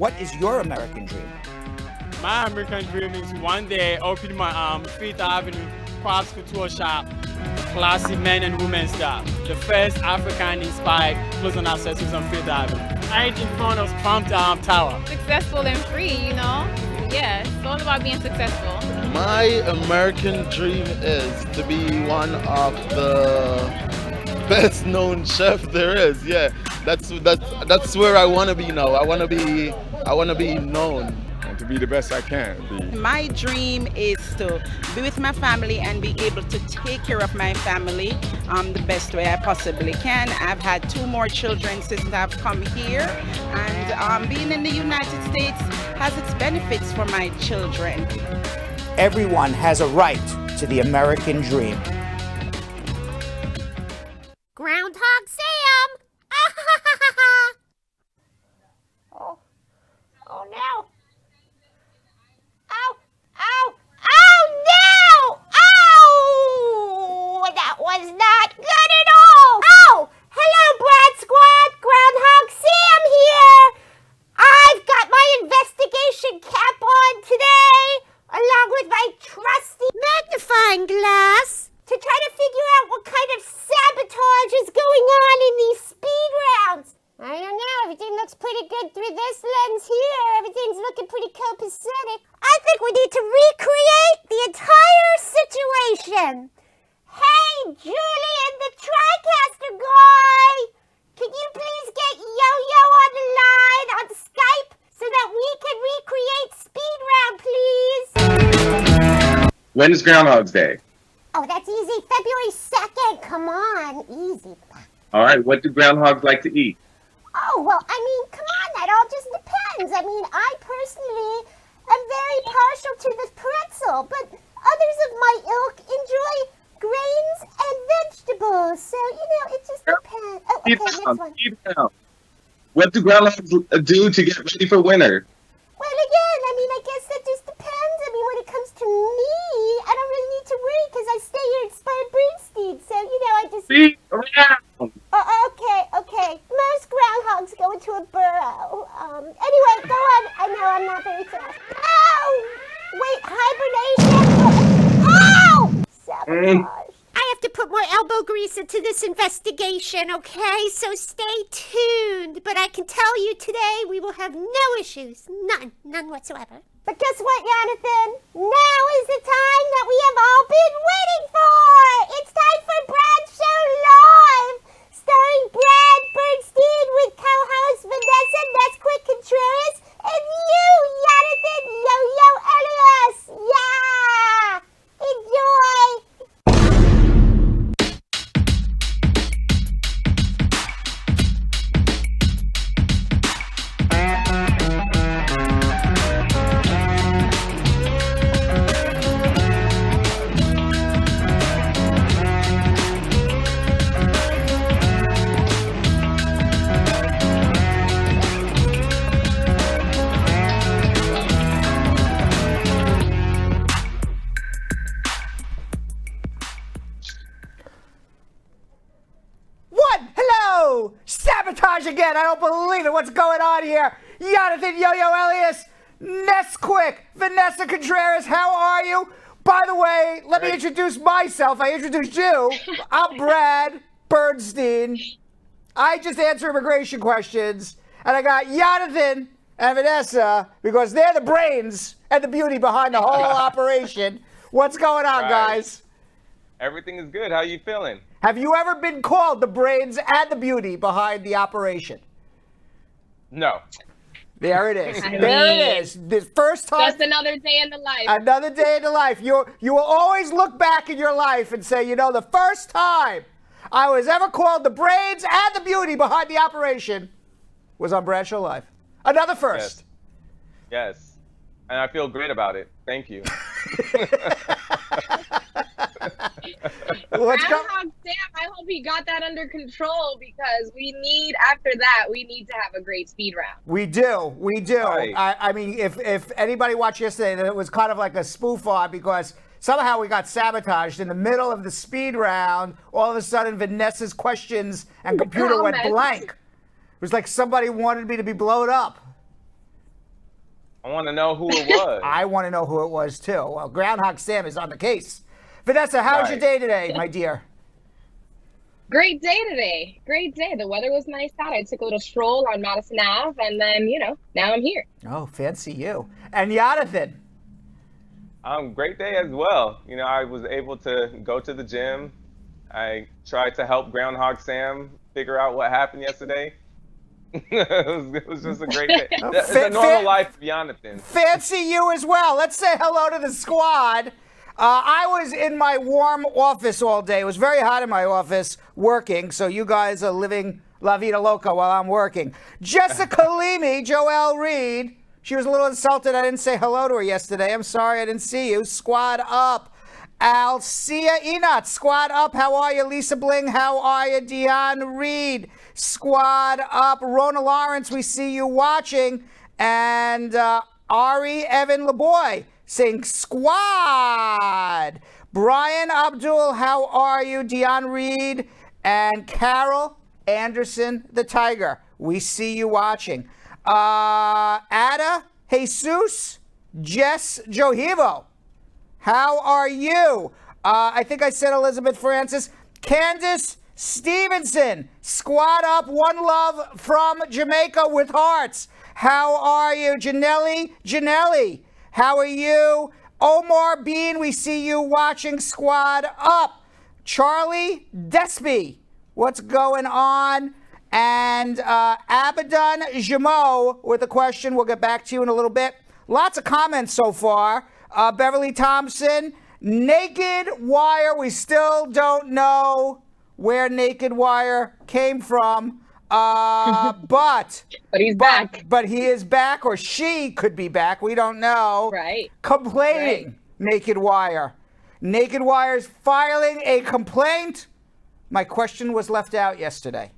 What is your American dream? My American dream is one day open my Fifth Avenue crafts couture shop, classy men and women style. The first African-inspired clothes and accessories on Fifth Avenue. Right in front of Trump Tower. Successful and free, you know? Yeah, it's all about being successful. My American dream is to be one of the best known chef there is. Yeah, that's where I want to be now. I want to be known. And to be the best I can be. My dream is to be with my family and be able to take care of my family the best way I possibly can. I've had 2 more children since I've come here, and being in the United States has its benefits for my children. Everyone has a right to the American dream. Groundhog Sam! Oh no! Ow! Ow! Oh no! Oh! That was not good at all! Oh! Hello, Brad Squad! Groundhog Sam here! I've got my investigation cap on today, along with my trusty magnifying glass, to try to figure out what kind of sabotage is going on in these speed rounds. I don't know, everything looks pretty good through this lens here. Everything's looking pretty copacetic. I think we need to recreate the entire situation. Hey, Julian, the TriCaster guy! Can you please get Yo-Yo on the line on Skype so that we can recreate speed round, please? When is Groundhog's Day? Oh, that's easy. February 2nd. Come on, easy. All right, what do groundhogs like to eat? Oh, well, I mean, come on, that all just depends. I mean, I personally am very partial to the pretzel, but others of my ilk enjoy grains and vegetables. So, you know, it just depends. Oh, okay, next one. Keep down. What do groundhogs do to get ready for winter? Well, again, I mean, I guess that just depends. I mean, when it comes to me, I don't really need to worry because I stay here at Spar Bernstein. So, you know, I just... Speed around! Okay. Most groundhogs go into a burrow. Anyway, go on. I know I'm not very fast. Ow! Wait, hibernation? Ow! Sabotage. I have to put more elbow grease into this investigation, okay? So stay tuned. But I can tell you today we will have no issues. None whatsoever. But guess what, Yonathan? Now is the time that we have all been waiting for! It's time for Brad Show Live! Starring Brad Bernstein with co-host Vanessa Ness-Quick Contreras and you, Yonathan Yo-Yo Elias! Yeah! Enjoy! Sabotage again! I don't believe it! What's going on here? Yonathan Yo-Yo Elias, Ness-Quick, Vanessa Contreras, how are you? By the way, let me introduce myself. I introduced you. I'm Brad Bernstein. I just answer immigration questions. And I got Yonathan and Vanessa because they're the brains and the beauty behind the whole operation. What's going on, guys? Everything is good. How are you feeling? Have you ever been called the brains and the beauty behind the operation? No. There it is. There it is. The first time. Just another day in the life. Another day in the life. You will always look back in your life and say, you know, the first time I was ever called the brains and the beauty behind the operation was on Brad Show Live. Another first. Yes. And I feel great about it. Thank you. Groundhog Sam, I hope he got that under control because we need, after that, we need to have a great speed round. We do. Right. I mean, if anybody watched yesterday, it was kind of like a spoof on because somehow we got sabotaged in the middle of the speed round. All of a sudden, Vanessa's questions and computer went blank. It was like somebody wanted me to be blown up. I want to know who it was. I want to know who it was too. Well, Groundhog Sam is on the case. Vanessa, how was your day today, my dear? Great day today. Great day. The weather was nice out. I took a little stroll on Madison Ave, and then, now I'm here. Oh, fancy you. And Yonathan. Great day as well. I was able to go to the gym. I tried to help Groundhog Sam figure out what happened yesterday. It was just a great day. It's a normal life for Yonathan. Fancy you as well. Let's say hello to the squad. I was in my warm office all day. It was very hot in my office working, so you guys are living La Vida Loca while I'm working. Jessica Leamy, Joelle Reed. She was a little insulted I didn't say hello to her yesterday. I'm sorry I didn't see you. Squad up. Alcia Enot, squad up. How are you? Lisa Bling, how are you? Dion Reed, squad up. Rona Lawrence, we see you watching. And Ari Evan LeBoy saying squad. Brian Abdul, how are you? Dion Reed and Carol Anderson, the Tiger. We see you watching. Ada, Jesus, Jess Johivo. How are you? I think I said Elizabeth Francis. Candace Stevenson, squad up. One love from Jamaica with hearts. How are you? Janelli, how are you? Omar Bean, we see you watching. Squad up. Charlie Despy, what's going on? And Abaddon Jamo with a question. We'll get back to you in a little bit. Lots of comments so far. Beverly Thompson, Naked Wire. We still don't know where Naked Wire came from. But he's back. But he is back, or she could be back. We don't know. Right. Complaining. Right. Naked Wire. Naked Wire's filing a complaint. My question was left out yesterday.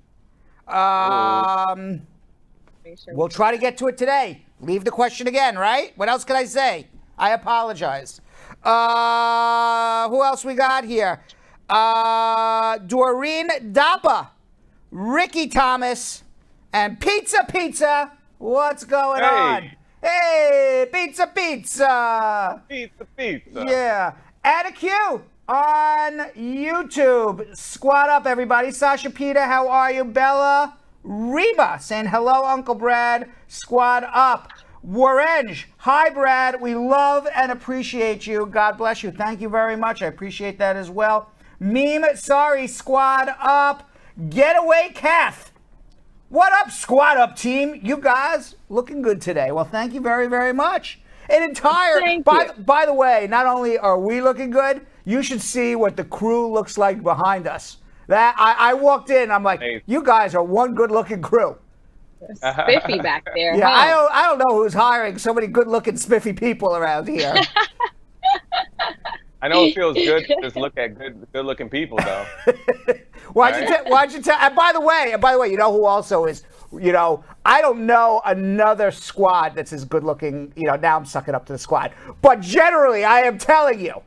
We'll try to get to it today. Leave the question again, right? What else can I say? I apologize. Who else we got here? Doreen Dappa, Ricky Thomas, and Pizza. What's going on? Hey, Pizza. Pizza. Yeah. Add a Q on YouTube. Squad up, everybody. Sasha Peter, how are you? Bella Reba saying hello, Uncle Brad. Squad up. Warenge, hi Brad, we love and appreciate you. God bless you. Thank you very much. I appreciate that as well. Meme, sorry, squad up. Getaway Kath. What up, squad up team? You guys looking good today. Well, thank you very, very much. By the way, not only are we looking good, you should see what the crew looks like behind us. That I walked in, I'm like, you guys are one good looking crew. Spiffy back there. Yeah, huh? I don't know who's hiring so many good-looking, spiffy people around here. I know it feels good to just look at good-looking people, though. Why'd you tell? And by the way, you know who also is? I don't know another squad that's as good-looking. Now I'm sucking up to the squad, but generally, I am telling you,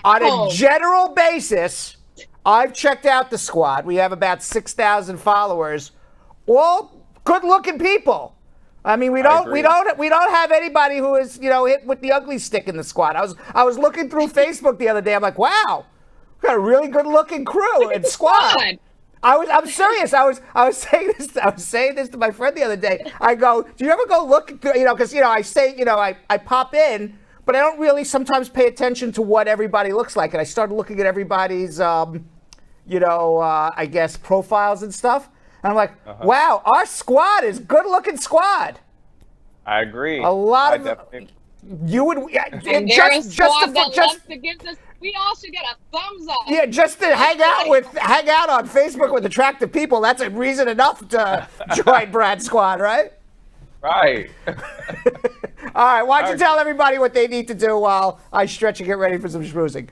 on a general basis, I've checked out the squad. We have about 6,000 followers, all good-looking people. I mean, we don't have anybody who is hit with the ugly stick in the squad. I was looking through Facebook the other day. I'm like, wow, we got a really good-looking crew and squad. I'm serious. I was saying this to my friend the other day. I go, do you ever go look? Because I say I pop in, but I don't really sometimes pay attention to what everybody looks like. And I started looking at everybody's I guess profiles and stuff. And I'm like, wow, our squad is good-looking squad. I agree. A lot of you would just to give this. We all should get a thumbs up. Yeah, just to hang out on Facebook with attractive people. That's a reason enough to join Brad's squad, right? Right. All right. Why don't you tell everybody what they need to do while I stretch and get ready for some schmoozing?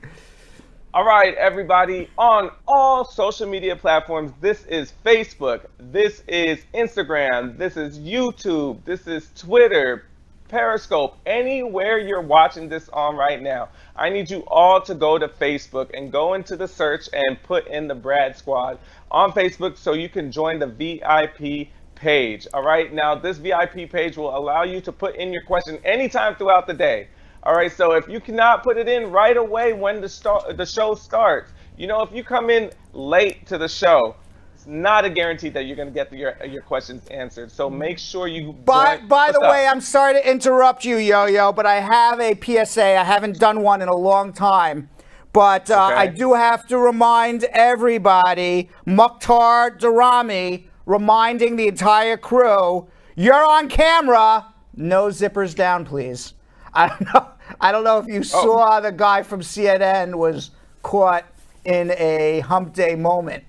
All right, everybody, on all social media platforms, this is Facebook, this is Instagram, this is YouTube, this is Twitter, Periscope, anywhere you're watching this on right now. I need you all to go to Facebook and go into the search and put in the Brad Squad on Facebook so you can join the VIP page. All right. Now, this VIP page will allow you to put in your question anytime throughout the day. All right. So if you cannot put it in right away when the show starts, you know, if you come in late to the show, it's not a guarantee that you're going to get your questions answered. So make sure you. By the What's way, up? I'm sorry to interrupt you, Yo-Yo, but I have a PSA. I haven't done one in a long time. But I do have to remind everybody, Mukhtar Darami, reminding the entire crew, you're on camera. No zippers down, please. I don't know if you saw the guy from CNN was caught in a hump day moment.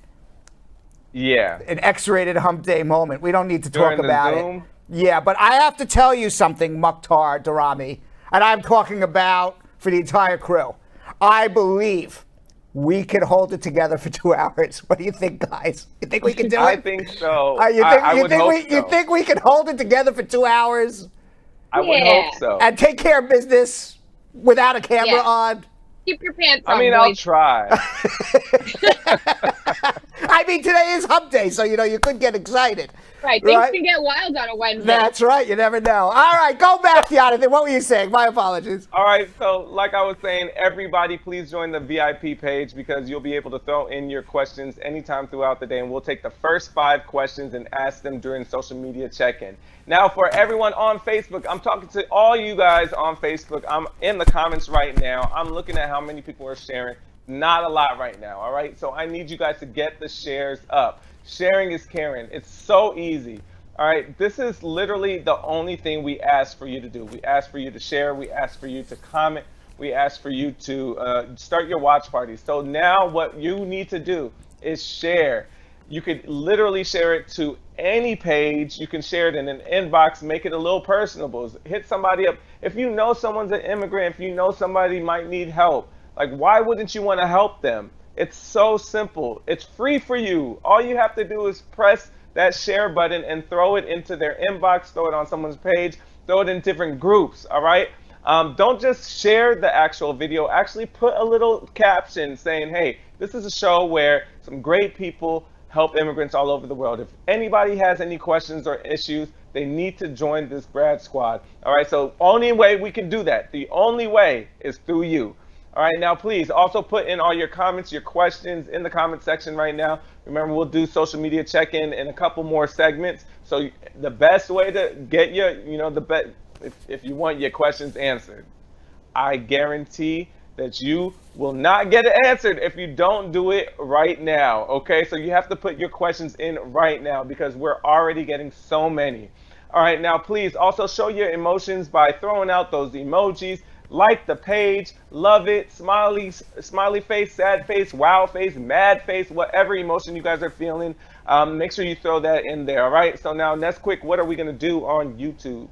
Yeah. An X-rated hump day moment. We don't need to talk During the about Zoom? it. Yeah, but I have to tell you something, Mukhtar Darami, and I'm talking about for the entire crew. I believe we can hold it together for 2 hours. What do you think, guys? You think we can do it? I think so. You think we can hold it together for 2 hours? I would hope so. And take care of business without a camera on? Keep your pants on. I mean, I'll try. I mean, today is hump day, so, you know, you could get excited. Right, things can get wild on a Wednesday. That's right, you never know. All right, go back, Yonathan. What were you saying? My apologies. All right, so like I was saying, everybody please join the VIP page because you'll be able to throw in your questions anytime throughout the day, and we'll take the first 5 questions and ask them during social media check-in. Now, for everyone on Facebook, I'm talking to all you guys on Facebook. I'm in the comments right now. I'm looking at how many people are sharing. Not a lot right now, all right? So I need you guys to get the shares up. Sharing is caring. It's so easy. All right, this is literally the only thing we ask for you to do. We ask for you to share. We ask for you to comment. We ask for you to start your watch party. So now what you need to do is share. You could literally share it to any page. You can share it in an inbox, make it a little personable. Hit somebody up. If you know someone's an immigrant, if you know somebody might need help, like, why wouldn't you want to help them? It's so simple. It's free for you. All you have to do is press that share button and throw it into their inbox, throw it on someone's page, throw it in different groups, all right? Don't just share the actual video. Actually put a little caption saying, hey, this is a show where some great people help immigrants all over the world. If anybody has any questions or issues, they need to join this grad squad. All right, so only way we can do that, the only way is through you. All right, now please also put in all your comments, your questions in the comment section right now. Remember, we'll do social media check-in in a couple more segments. So the best way to get your, you know, if you want your questions answered, I guarantee that you will not get it answered if you don't do it right now, okay? So you have to put your questions in right now because we're already getting so many. All right, now please also show your emotions by throwing out those emojis. Like the page, love it, smiley face, sad face, wow face, mad face, whatever emotion you guys are feeling, make sure you throw that in there, all right? So now, Ness-Quick, what are we going to do on YouTube?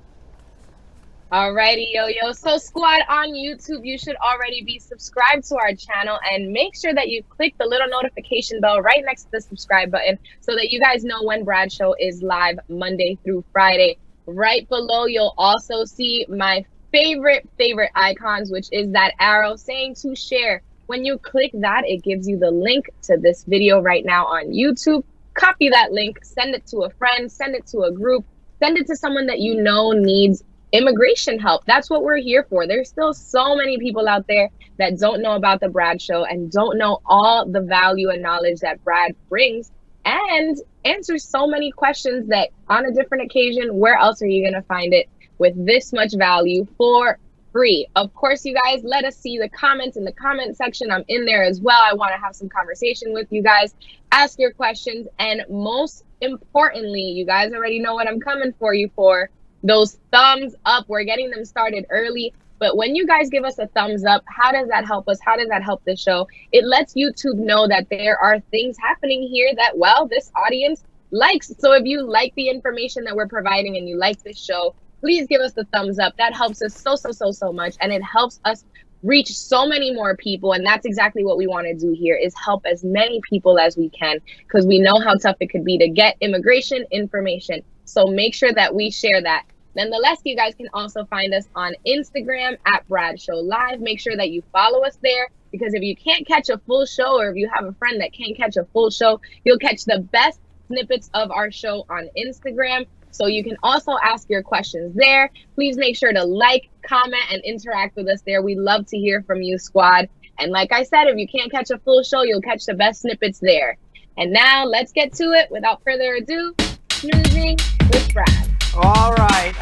Alrighty, Yo-Yo. So, squad, on YouTube, you should already be subscribed to our channel, and make sure that you click the little notification bell right next to the subscribe button so that you guys know when Brad Show is live Monday through Friday. Right below, you'll also see my favorite icons, which is that arrow saying to share. When you click that, it gives you the link to this video right now on YouTube. Copy that link, send it to a friend, send it to a group, send it to someone that you know needs immigration help. That's what we're here for. There's still so many people out there that don't know about the Brad Show and don't know all the value and knowledge that Brad brings and answers so many questions that on a different occasion, where else are you going to find it with this much value for free? Of course, you guys, let us see the comments in the comment section. I'm in there as well. I want to have some conversation with you guys, ask your questions, and most importantly, you guys already know what I'm coming for you for, those thumbs up. We're getting them started early, but when you guys give us a thumbs up, how does that help us? How does that help the show? It lets YouTube know that there are things happening here that, well, this audience likes. So if you like the information that we're providing and you like this show, please give us the thumbs up. That helps us so much, and it helps us reach so many more people. And that's exactly what we want to do here, is help as many people as we can, because we know how tough it could be to get immigration information. So make sure that we share that. Nonetheless, you guys can also find us on Instagram at Brad Show Live. Make sure that you follow us there, because if you can't catch a full show, or if you have a friend that can't catch a full show, you'll catch the best snippets of our show on Instagram. So you can also ask your questions there. Please make sure to like, comment, and interact with us there. We love to hear from you, squad. And like I said, if you can't catch a full show, you'll catch the best snippets there. And now let's get to it. Without further ado, snoozing with Brad. All right.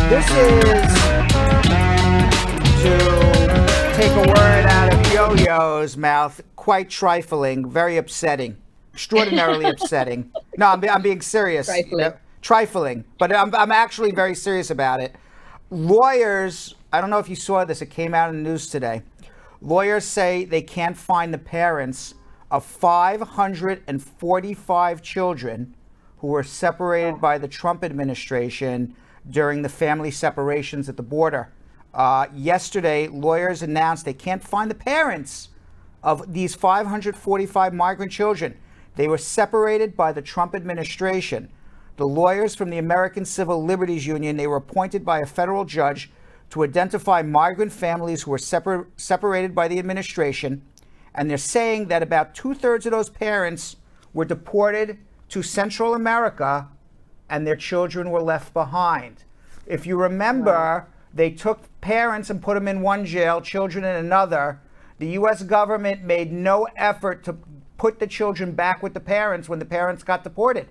This is to take a word out of Yo-Yo's mouth. Quite trifling, very upsetting, extraordinarily upsetting. No, I'm being serious. Trifling. Trifling, but I'm actually very serious about it. Lawyers, I don't know if you saw this, it came out in the news today. Lawyers say they can't find the parents of 545 children who were separated by the Trump administration during the family separations at the border. Yesterday, lawyers announced they can't find the parents of these 545 migrant children. They were separated by the Trump administration. The lawyers from the American Civil Liberties Union, they were appointed by a federal judge to identify migrant families who were separated by the administration. And they're saying that about 2/3 of those parents were deported to Central America and their children were left behind. If you remember, they took parents and put them in one jail, children in another. The U.S. government made no effort to put the children back with the parents when the parents got deported.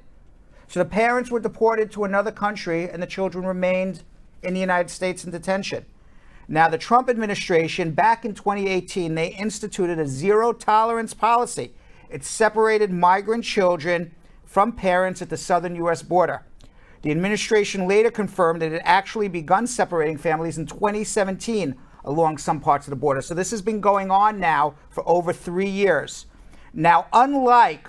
So the parents were deported to another country and the children remained in the United States in detention. Now, the Trump administration, back in 2018, they instituted a zero-tolerance policy. It separated migrant children from parents at the southern U.S. border. The administration later confirmed that it had actually begun separating families in 2017 along some parts of the border. So this has been going on now for over 3 years. Now, unlike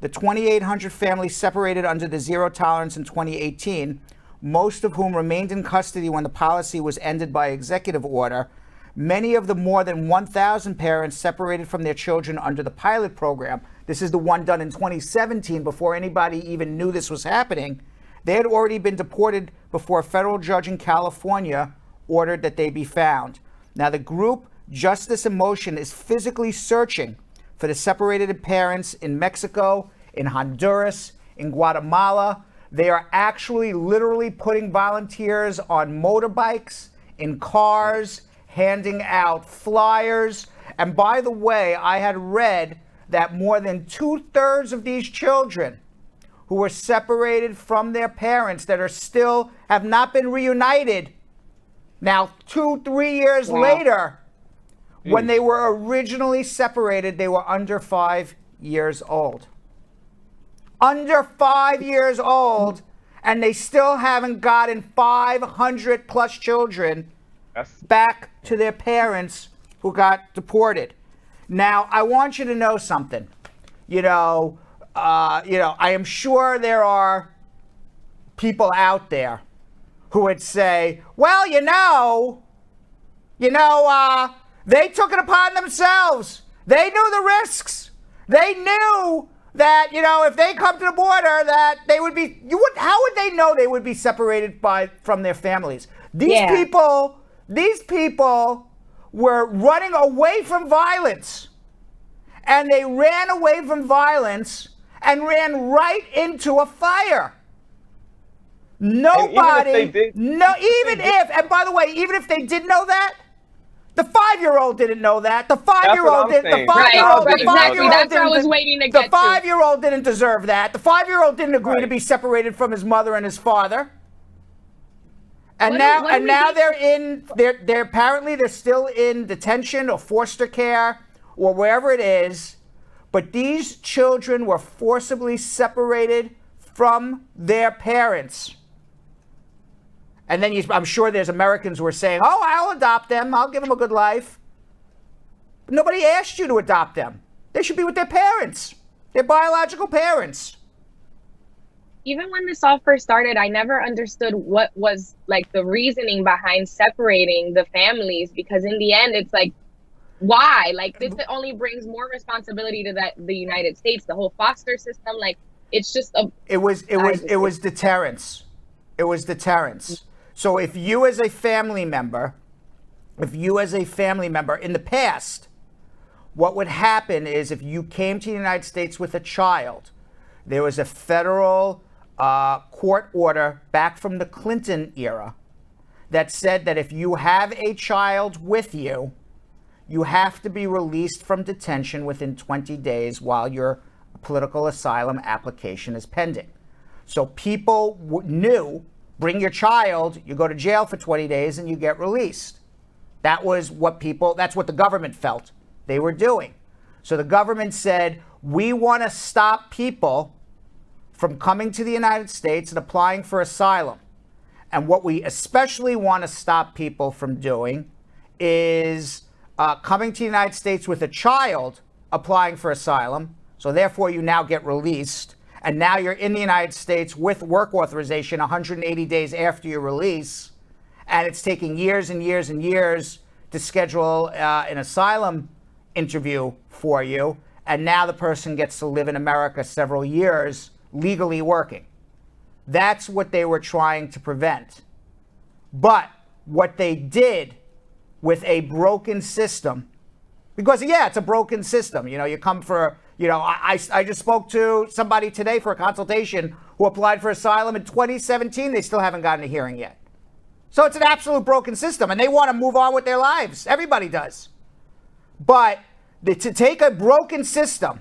the 2,800 families separated under the zero tolerance in 2018, most of whom remained in custody when the policy was ended by executive order, many of the more than 1,000 parents separated from their children under the pilot program, this is the one done in 2017 before anybody even knew this was happening, they had already been deported before a federal judge in California ordered that they be found. Now, the group Justice in Motion is physically searching for the separated parents in Mexico, in Honduras, in Guatemala. They are actually literally putting volunteers on motorbikes, in cars, handing out flyers. And by the way, I had read that more than 2/3 of these children who were separated from their parents that are still have not been reunited now 2-3 years later, when they were originally separated, they were under 5 years old. Under 5 years old, and they still haven't gotten 500 plus children back to their parents who got deported. Now, I want you to know something. I am sure there are people out there who would say, well, they took it upon themselves. They knew the risks. They knew that, if they come to the border, that they would be, how would they know they would be separated from their families? These people were running away from violence. And they ran away from violence and ran right into a fire. Nobody, and by the way, even if they did know that, the 5-year-old didn't know that. The 5-year-old didn't. The 5-year-old didn't. That's what I was waiting to get to. The 5-year-old didn't deserve that. The 5-year-old didn't agree to be separated from his mother and his father. And now they're apparently they're still in detention or foster care or wherever it is. But these children were forcibly separated from their parents. And then I'm sure there's Americans who are saying, oh, I'll adopt them. I'll give them a good life. But nobody asked you to adopt them. They should be with their parents, their biological parents. Even when this all first started, I never understood what was like the reasoning behind separating the families, because in the end, it's like, why? Like, this only brings more responsibility to the United States, the whole foster system. Like, it's just It was deterrence. It was deterrence. So if you as a family member in the past, what would happen is if you came to the United States with a child, there was a federal court order back from the Clinton era that said that if you have a child with you, you have to be released from detention within 20 days while your political asylum application is pending. So people knew, bring your child, you go to jail for 20 days and you get released. That's what the government felt they were doing. So the government said, we want to stop people from coming to the United States and applying for asylum. And what we especially want to stop people from doing is coming to the United States with a child applying for asylum. So therefore you now get released. And now you're in the United States with work authorization 180 days after your release. And it's taking years and years and years to schedule an asylum interview for you. And now the person gets to live in America several years legally working. That's what they were trying to prevent. But what they did with a broken system, because it's a broken system. You come for, I just spoke to somebody today for a consultation who applied for asylum in 2017. They still haven't gotten a hearing yet. So it's an absolute broken system, and they want to move on with their lives. Everybody does. But to take a broken system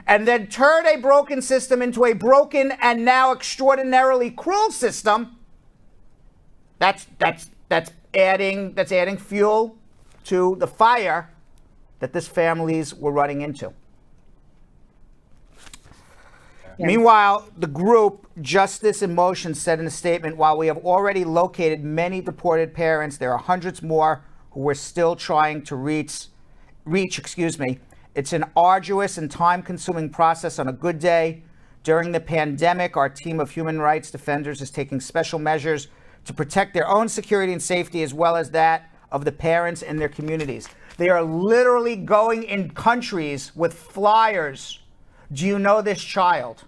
and then turn a broken system into a broken and now extraordinarily cruel system, that's adding fuel to the fire that these families were running into. Yeah. Meanwhile, the group Justice in Motion said in a statement, while we have already located many deported parents, there are hundreds more who we're still trying to reach. It's an arduous and time-consuming process on a good day. During the pandemic, our team of human rights defenders is taking special measures to protect their own security and safety, as well as that of the parents and their communities. They are literally going in countries with flyers. Do you know this child?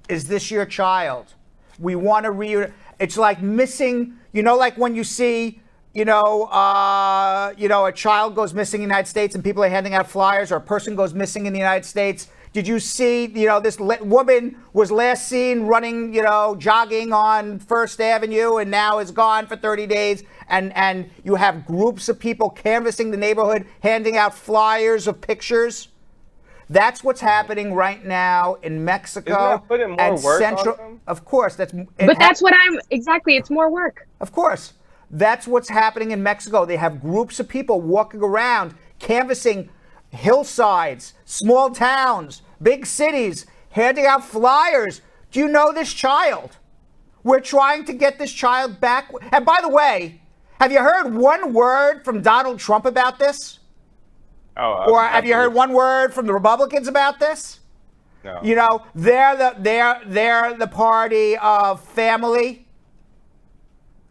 Is this your child? We want to it's like missing, like when you see, a child goes missing in the United States and people are handing out flyers, or a person goes missing in the United States. Did you see, this woman was last seen running, jogging on First Avenue and now is gone for 30 days. And you have groups of people canvassing the neighborhood, handing out flyers of pictures. That's what's happening right now in Mexico. Isn't that putting more and work Central. on them? Of course, that's what it's more work. Of course. That's what's happening in Mexico. They have groups of people walking around, canvassing hillsides, small towns, big cities, handing out flyers. Do you know this child? We're trying to get this child back. And by the way, have you heard one word from Donald Trump about this? Or have you heard one word from the Republicans about this? No. They're the party of family.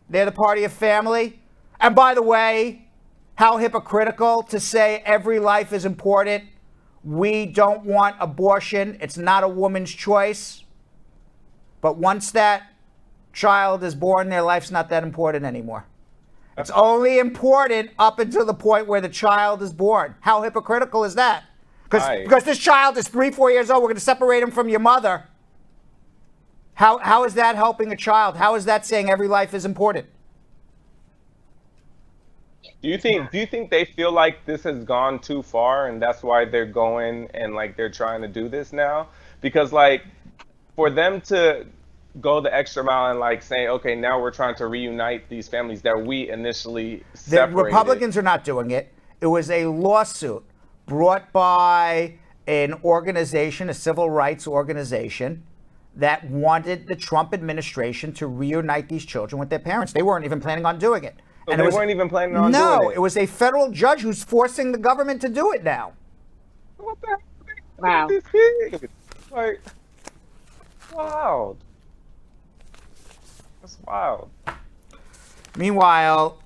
They're the party of family. And by the way, how hypocritical to say every life is important. We don't want abortion. It's not a woman's choice. But once that child is born, their life's not that important anymore. It's only important up until the point where the child is born. How hypocritical is that? Because this child is 3-4 years old, we're going to separate him from your mother. How is that helping a child? How is that saying every life is important? Do you think they feel like this has gone too far and that's why they're going and they're trying to do this now? Because for them to go the extra mile and say, okay, now we're trying to reunite these families that we initially separated. The Republicans are not doing it. It was a lawsuit brought by an organization, a civil rights organization, that wanted the Trump administration to reunite these children with their parents. They weren't even planning on doing it. So and they weren't even planning on doing it? No, it was a federal judge who's forcing the government to do it now. What the Wow. These kids? Wild. That's wild. Meanwhile,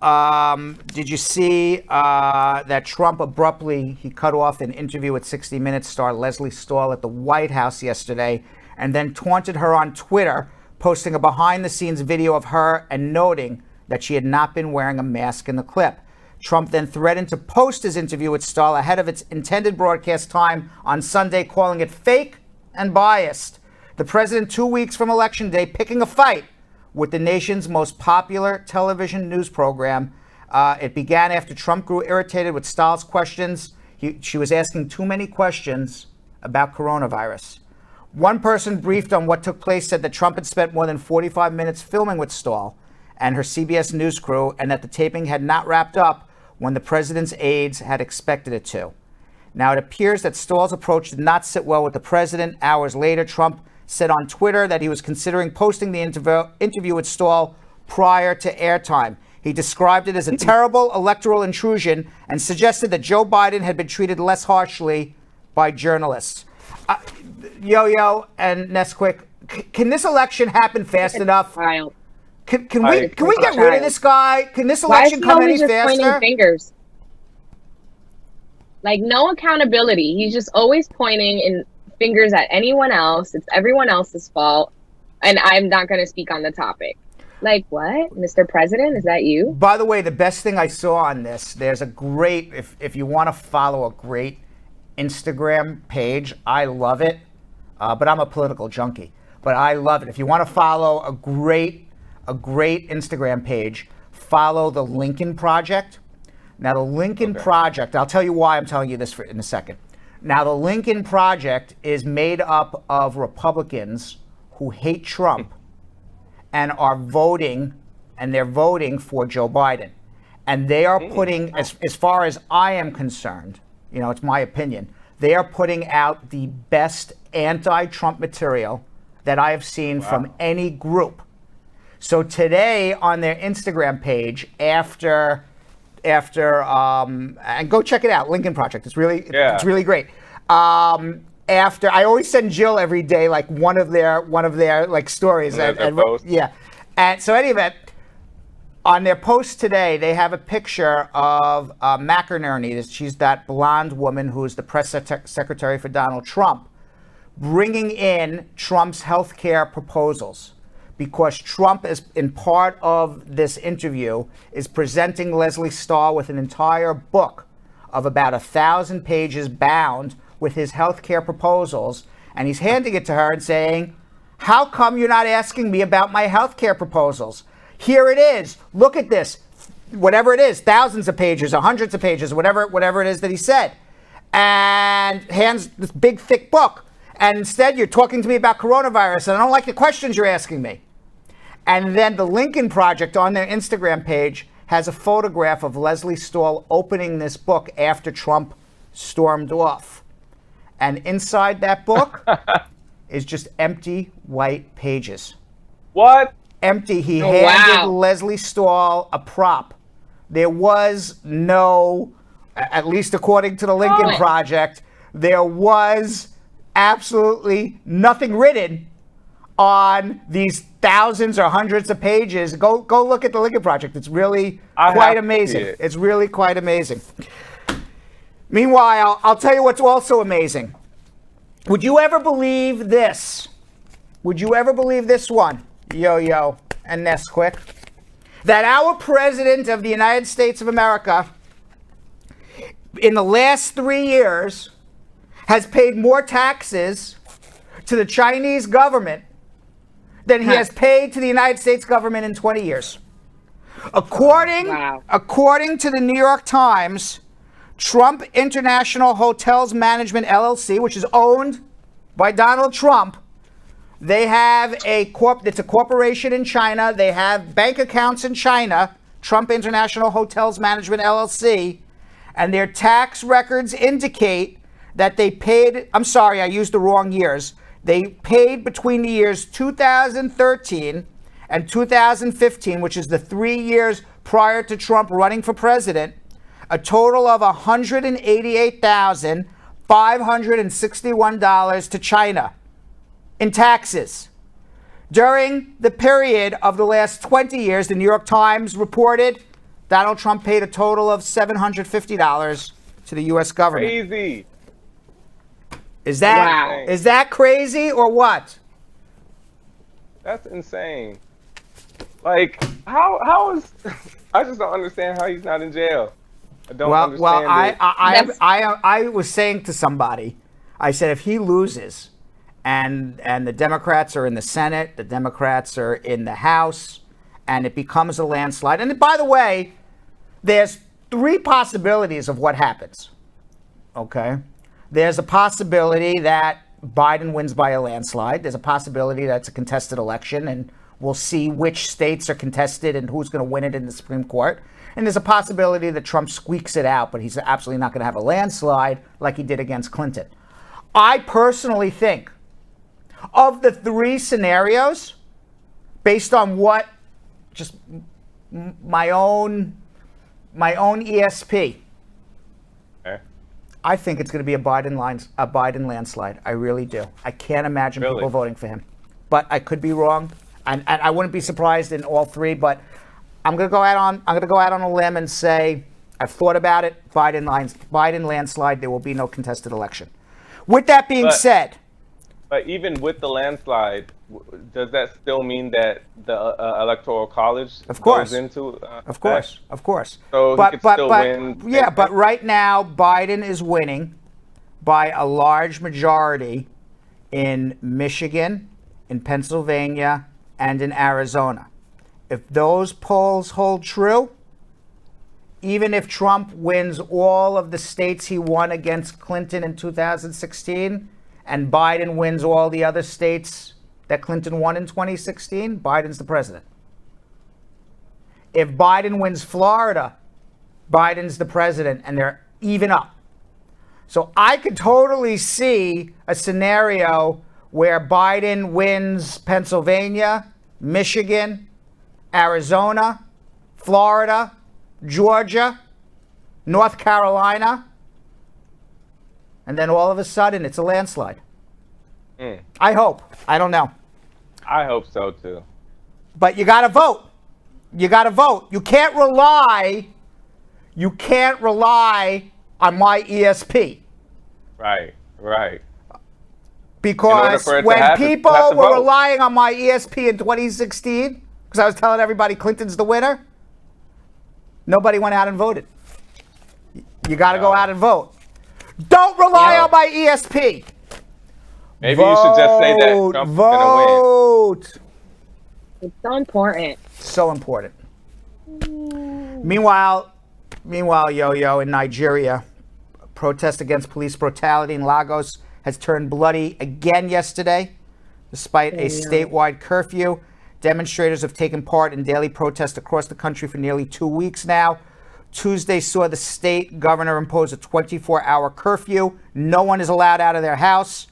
did you see that Trump abruptly, he cut off an interview with 60 Minutes star Leslie Stahl at the White House yesterday and then taunted her on Twitter, posting a behind-the-scenes video of her and noting that she had not been wearing a mask in the clip. Trump then threatened to post his interview with Stahl ahead of its intended broadcast time on Sunday, calling it fake and biased. The president, 2 weeks from Election Day, picking a fight with the nation's most popular television news program. It began after Trump grew irritated with Stahl's questions. She was asking too many questions about coronavirus. One person briefed on what took place said that Trump had spent more than 45 minutes filming with Stahl and her CBS News crew, and that the taping had not wrapped up when the president's aides had expected it to. Now, it appears that Stahl's approach did not sit well with the president. Hours later, Trump said on Twitter that he was considering posting the interview with Stahl prior to airtime. He described it as a terrible electoral intrusion and suggested that Joe Biden had been treated less harshly by journalists. Yo-Yo and Ness-Quick, can this election happen fast enough? Can we get rid of this guy? Can this election come any faster? Pointing fingers? Like, no accountability. He's just always pointing in fingers at anyone else. It's everyone else's fault. And I'm not going to speak on the topic. Like, what? Mr. President, is that you? By the way, the best thing I saw on this, there's a great, if you want to follow a great Instagram page, I love it. But I'm a political junkie. But I love it. If you want to follow a great Instagram page, follow the Lincoln Project. Now, the Lincoln Project, I'll tell you why I'm telling you this in a second. Now, the Lincoln Project is made up of Republicans who hate Trump and are voting, and they're voting for Joe Biden. And they are putting, as far as I am concerned, you know, it's my opinion, they are putting out the best anti-Trump material that I have seen from any group. So today on their Instagram page, after and go check it out, Lincoln Project. It's really great. After, I always send Jill every day like one of their like stories. And so anyway, on their post today, they have a picture of McInerney. She's that blonde woman who's the press secretary for Donald Trump, bringing in Trump's health care proposals. Because Trump, is in part of this interview, is presenting Leslie Stahl with an entire book of about 1,000 pages bound with his health care proposals. And he's handing it to her and saying, how come you're not asking me about my health care proposals? Here it is. Look at this. Whatever it is, thousands of pages or hundreds of pages, whatever it is that he said. And hands this big, thick book. And instead, you're talking to me about coronavirus, and I don't like the questions you're asking me. And then the Lincoln Project on their Instagram page has a photograph of Leslie Stahl opening this book after Trump stormed off. And inside that book is just empty white pages. What? Empty. He handed Leslie Stahl a prop. There was no, at least according to the Lincoln Project, there was absolutely nothing written on these thousands or hundreds of pages. Go look at the Lincoln Project. It's really quite amazing. It's really quite amazing. Meanwhile, I'll tell you what's also amazing. Would you ever believe this? Would you ever believe this one, Yo-Yo and Ness-Quick? That our president of the United States of America, in the last 3 years, has paid more taxes to the Chinese government than he has paid to the United States government in 20 years. According to the New York Times, Trump International Hotels Management LLC, which is owned by Donald Trump, they have it's a corporation in China. They have bank accounts in China, Trump International Hotels Management LLC, and their tax records indicate that they paid, I'm sorry, I used the wrong years. They paid between the years 2013 and 2015, which is the 3 years prior to Trump running for president, a total of $188,561 to China in taxes. During the period of the last 20 years, the New York Times reported Donald Trump paid a total of $750 to the U.S. government. Crazy. Is that crazy or what? That's insane. Like, how is? I just don't understand how he's not in jail. I don't understand. I was saying to somebody, I said if he loses and the Democrats are in the Senate, the Democrats are in the House, and it becomes a landslide. And by the way, there's three possibilities of what happens. Okay? There's a possibility that Biden wins by a landslide. There's a possibility that it's a contested election, and we'll see which states are contested and who's going to win it in the Supreme Court. And there's a possibility that Trump squeaks it out, but he's absolutely not going to have a landslide like he did against Clinton. I personally think of the three scenarios, based on what just my own ESP, Okay. I think it's going to be a Biden landslide. I really do. I can't imagine people voting for him, but I could be wrong, and I wouldn't be surprised in all three. But I'm going to go out on a limb and say I've thought about it. Biden landslide. There will be no contested election. With that being said, but even with the landslide, does that still mean that the Electoral College goes into? Of course. So he could still win. Yeah, but right now Biden is winning by a large majority in Michigan, in Pennsylvania, and in Arizona. If those polls hold true, even if Trump wins all of the states he won against Clinton in 2016, and Biden wins all the other states that Clinton won in 2016, Biden's the president. If Biden wins Florida, Biden's the president, and they're even up. So I could totally see a scenario where Biden wins Pennsylvania, Michigan, Arizona, Florida, Georgia, North Carolina, and then all of a sudden it's a landslide. I hope. I don't know. I hope so too. But you got to vote. You can't rely on my ESP. Right. Because when people were relying on my ESP in 2016, because I was telling everybody Clinton's the winner, nobody went out and voted. You got to go out and vote. Don't rely on my ESP. Maybe you should just say that Trump's going to win. It's so important. So important. Meanwhile, Yo-Yo, in Nigeria, protest against police brutality in Lagos has turned bloody again yesterday. Despite a statewide curfew, demonstrators have taken part in daily protests across the country for nearly 2 weeks now. Tuesday saw the state governor impose a 24-hour curfew. No one is allowed out of their house.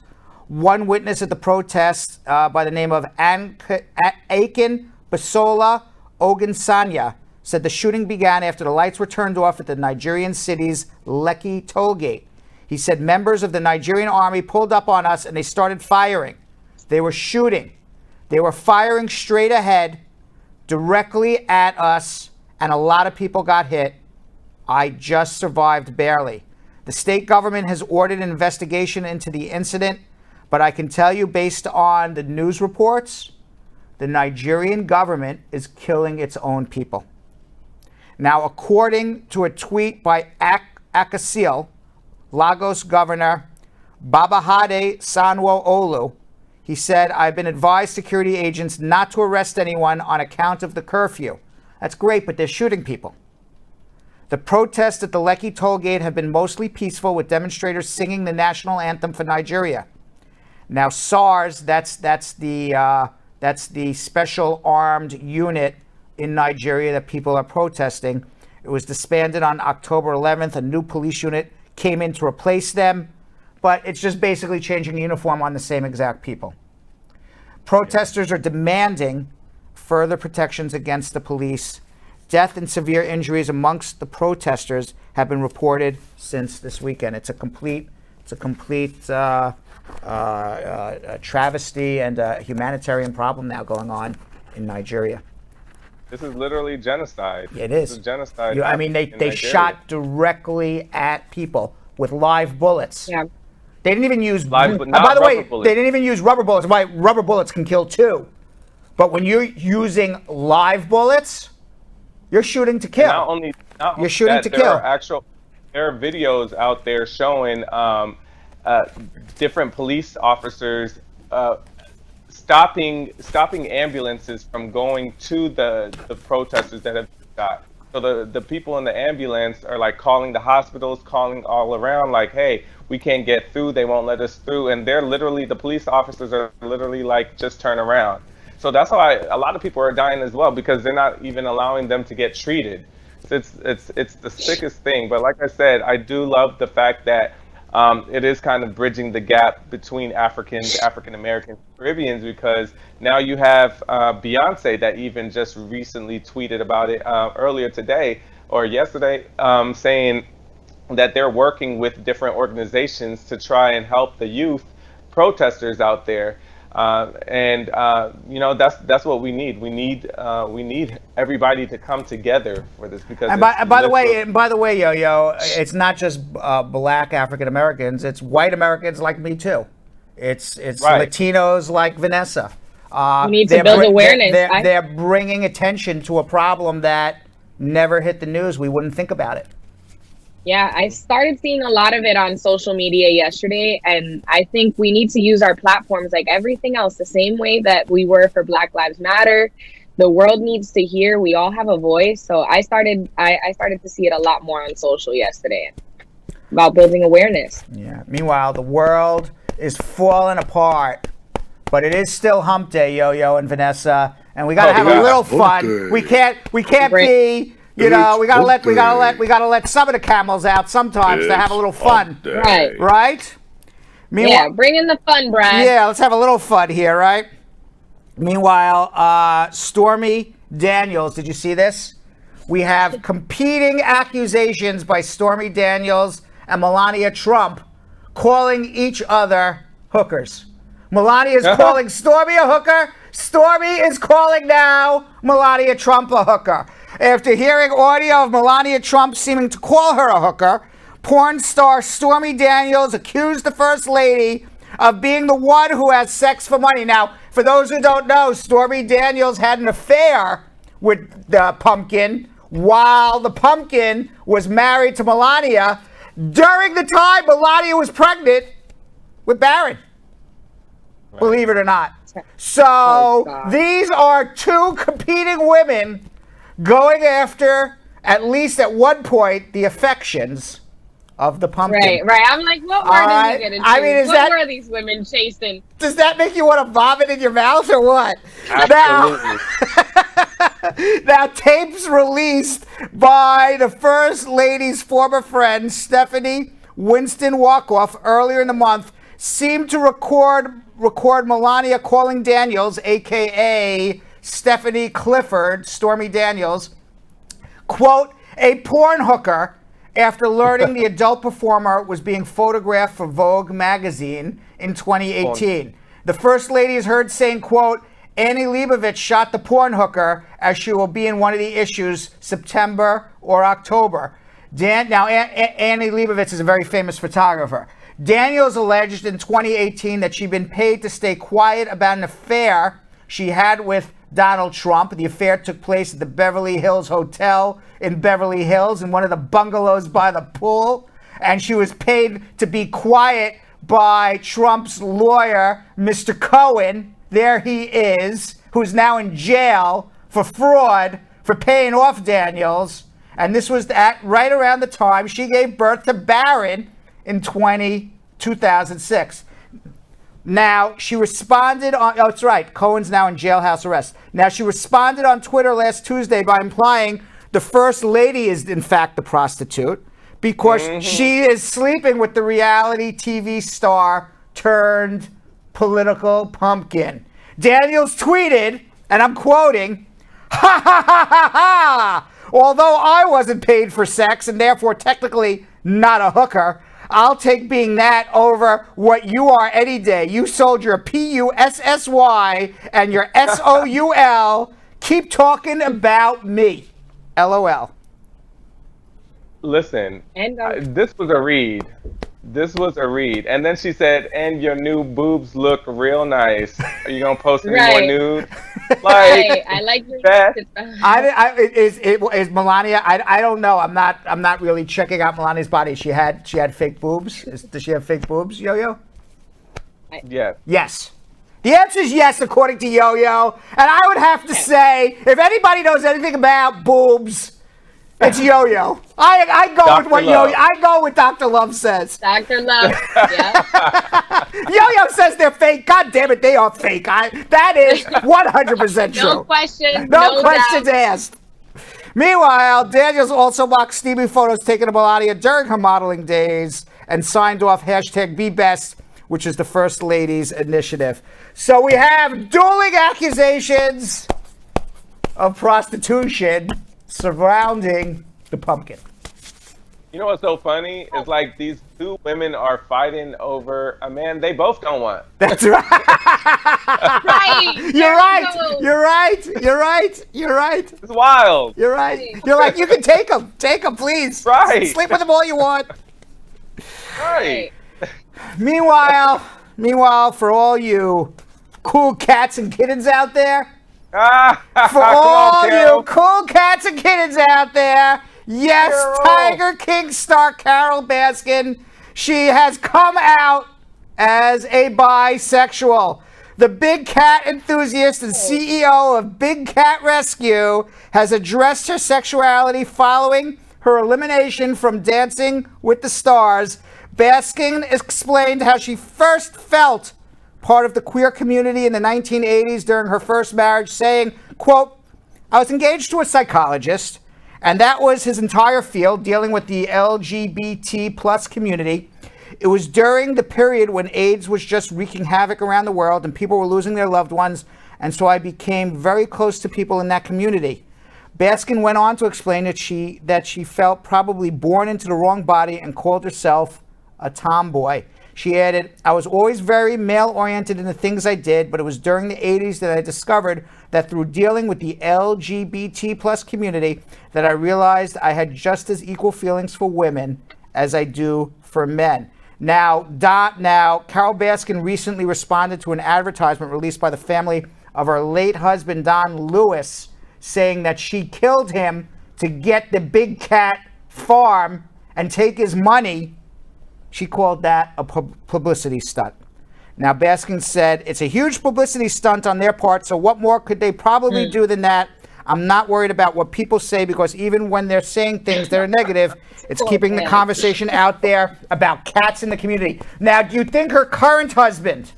One witness at the protest by the name of Akin Basola Ogunsanya said the shooting began after the lights were turned off at the Nigerian city's Lekki toll gate. He said members of the Nigerian army pulled up on us and they started firing. They were shooting. They were firing straight ahead, directly at us, and a lot of people got hit. I just survived barely. The state government has ordered an investigation into the incident, but I can tell you, based on the news reports, the Nigerian government is killing its own people. Now, according to a tweet by Akasil, Lagos Governor Babajide Sanwo-Olu, he said, "I've been advised security agents not to arrest anyone on account of the curfew." That's great, but they're shooting people. The protests at the Lekki toll gate have been mostly peaceful, with demonstrators singing the national anthem for Nigeria. Now, SARS, that's the special armed unit in Nigeria that people are protesting. It was disbanded on October 11th. A new police unit came in to replace them, but it's just basically changing the uniform on the same exact people. Protesters are demanding further protections against the police. Death and severe injuries amongst the protesters have been reported since this weekend. It's a complete travesty and a humanitarian problem now going on in Nigeria. This is literally genocide. It is. This is genocide. I mean, they shot directly at people with live bullets. Yeah. They didn't even use. By the way, they didn't even use rubber bullets. Why? Rubber bullets can kill too, but when you're using live bullets, you're shooting to kill. Not only you're shooting that, to kill. There are videos out there showing different police officers stopping ambulances from going to the protesters that have died. So the people in the ambulance are like calling the hospitals, calling all around, like, hey, we can't get through. They won't let us through. And they're literally, the police officers are literally like, just turn around. So that's why a lot of people are dying as well, because they're not even allowing them to get treated. It's the sickest thing. But like I said, I do love the fact that it is kind of bridging the gap between Africans, African Americans, Caribbeans, because now you have Beyonce that even just recently tweeted about it earlier today or yesterday, saying that they're working with different organizations to try and help the youth protesters out there. That's what we need. We need everybody to come together for this, because. And by the way, Yo-Yo, it's not just black African Americans. It's white Americans like me too. It's right. Latinos like Vanessa. We need to build awareness. They're bringing attention to a problem that never hit the news. We wouldn't think about it. Yeah, I started seeing a lot of it on social media yesterday, and I think we need to use our platforms like everything else, the same way that we were for Black Lives Matter. The world needs to hear. We all have a voice. So I started to see it a lot more on social yesterday about building awareness. Yeah. Meanwhile, the world is falling apart, but it is still hump day, Yo-Yo and Vanessa, and we gotta have a little fun. We can't be. You know, we gotta let some of the camels out sometimes to have a little fun. Right? Meanwhile, bring in the fun, Brad. Yeah, let's have a little fun here, right? Meanwhile, Stormy Daniels, did you see this? We have competing accusations by Stormy Daniels and Melania Trump calling each other hookers. Melania is calling Stormy a hooker. Stormy is calling now Melania Trump a hooker. After hearing audio of Melania Trump seeming to call her a hooker, porn star Stormy Daniels accused the First Lady of being the one who has sex for money. Now, for those who don't know, Stormy Daniels had an affair with the Pumpkin while the Pumpkin was married to Melania during the time Melania was pregnant with Barron. Right. Believe it or not. So these are two competing women going after, at least at one point, the affections of the Pumpkin. Right. I'm like, what word did you get into? I mean, what were these women chasing? Does that make you want to vomit in your mouth or what? Absolutely. Now, tapes released by the First Lady's former friend, Stephanie Winston Walkoff, earlier in the month, seemed to record Melania calling Daniels, a.k.a. Stephanie Clifford, Stormy Daniels, quote, a porn hooker, after learning the adult performer was being photographed for Vogue magazine in 2018. The First Lady is heard saying, quote, Annie Leibovitz shot the porn hooker as she will be in one of the issues September or October. Annie Leibovitz is a very famous photographer. Daniels alleged in 2018 that she'd been paid to stay quiet about an affair she had with Donald Trump. The affair took place at the Beverly Hills Hotel in Beverly Hills in one of the bungalows by the pool. And she was paid to be quiet by Trump's lawyer, Mr. Cohen. There he is, who's now in jail for fraud for paying off Daniels. And this was right around the time she gave birth to Barron in 2006. Now, she responded on, oh, that's right, Cohen's now in jailhouse arrest. Now, she responded on Twitter last Tuesday by implying the First Lady is, in fact, the prostitute because she is sleeping with the reality TV star turned political pumpkin. Daniels tweeted, and I'm quoting, ha ha ha ha ha! Although I wasn't paid for sex and therefore technically not a hooker, I'll take being that over what you are any day. You sold your PUSSY and your SOUL. Keep talking about me. LOL. Listen, this was a read. This was a read. And then she said, and your new boobs look real nice. Are you going to post any more nude? Like, I like your is Melania, I don't know. I'm not really checking out Melania's body. She had fake boobs. Does she have fake boobs, Yo-Yo? Yes. Yes. The answer is yes, according to Yo-Yo. And I would have to say, if anybody knows anything about boobs, it's Yo-Yo. I go Dr. with what Love. I go with Dr. Love says. Dr. Love. Yeah. Yo-Yo says they're fake. God damn it, they are fake. That is 100% true. No question. No questions doubt. asked. Meanwhile, Daniels also mocked steamy photos taken of Melania during her modeling days and signed off #BeBest, which is the First Lady's initiative. So we have dueling accusations of prostitution surrounding the pumpkin. You know what's so funny? It's like these two women are fighting over a man they both don't want. That's right. Right. You're right. You're right. You're right. You're right. It's wild. You're right. You're like, you can take him. Take him, please. Right. Sleep with him all you want. Right. Meanwhile, for all you cool cats and kittens out there, for Come all on, Carol. you cool cats and kittens out there, yes, Carol. Tiger King star Carol Baskin, she has come out as a bisexual. The big cat enthusiast and CEO of Big Cat Rescue has addressed her sexuality following her elimination from Dancing with the Stars. Baskin explained how she first felt part of the queer community in the 1980s during her first marriage, saying, quote, I was engaged to a psychologist, and that was his entire field, dealing with the LGBT plus community. It was during the period when AIDS was just wreaking havoc around the world and people were losing their loved ones, and so I became very close to people in that community. Baskin went on to explain that she felt probably born into the wrong body and called herself a tomboy. She added, I was always very male-oriented in the things I did, but it was during the 80s that I discovered that through dealing with the LGBT plus community that I realized I had just as equal feelings for women as I do for men. Now, Carol Baskin recently responded to an advertisement released by the family of her late husband, Don Lewis, saying that she killed him to get the Big Cat farm and take his money. She called that a publicity stunt. Now, Baskin said, it's a huge publicity stunt on their part, so what more could they probably do than that? I'm not worried about what people say, because even when they're saying things that are negative, it's keeping the conversation out there about cats in the community. Now, do you think her current husband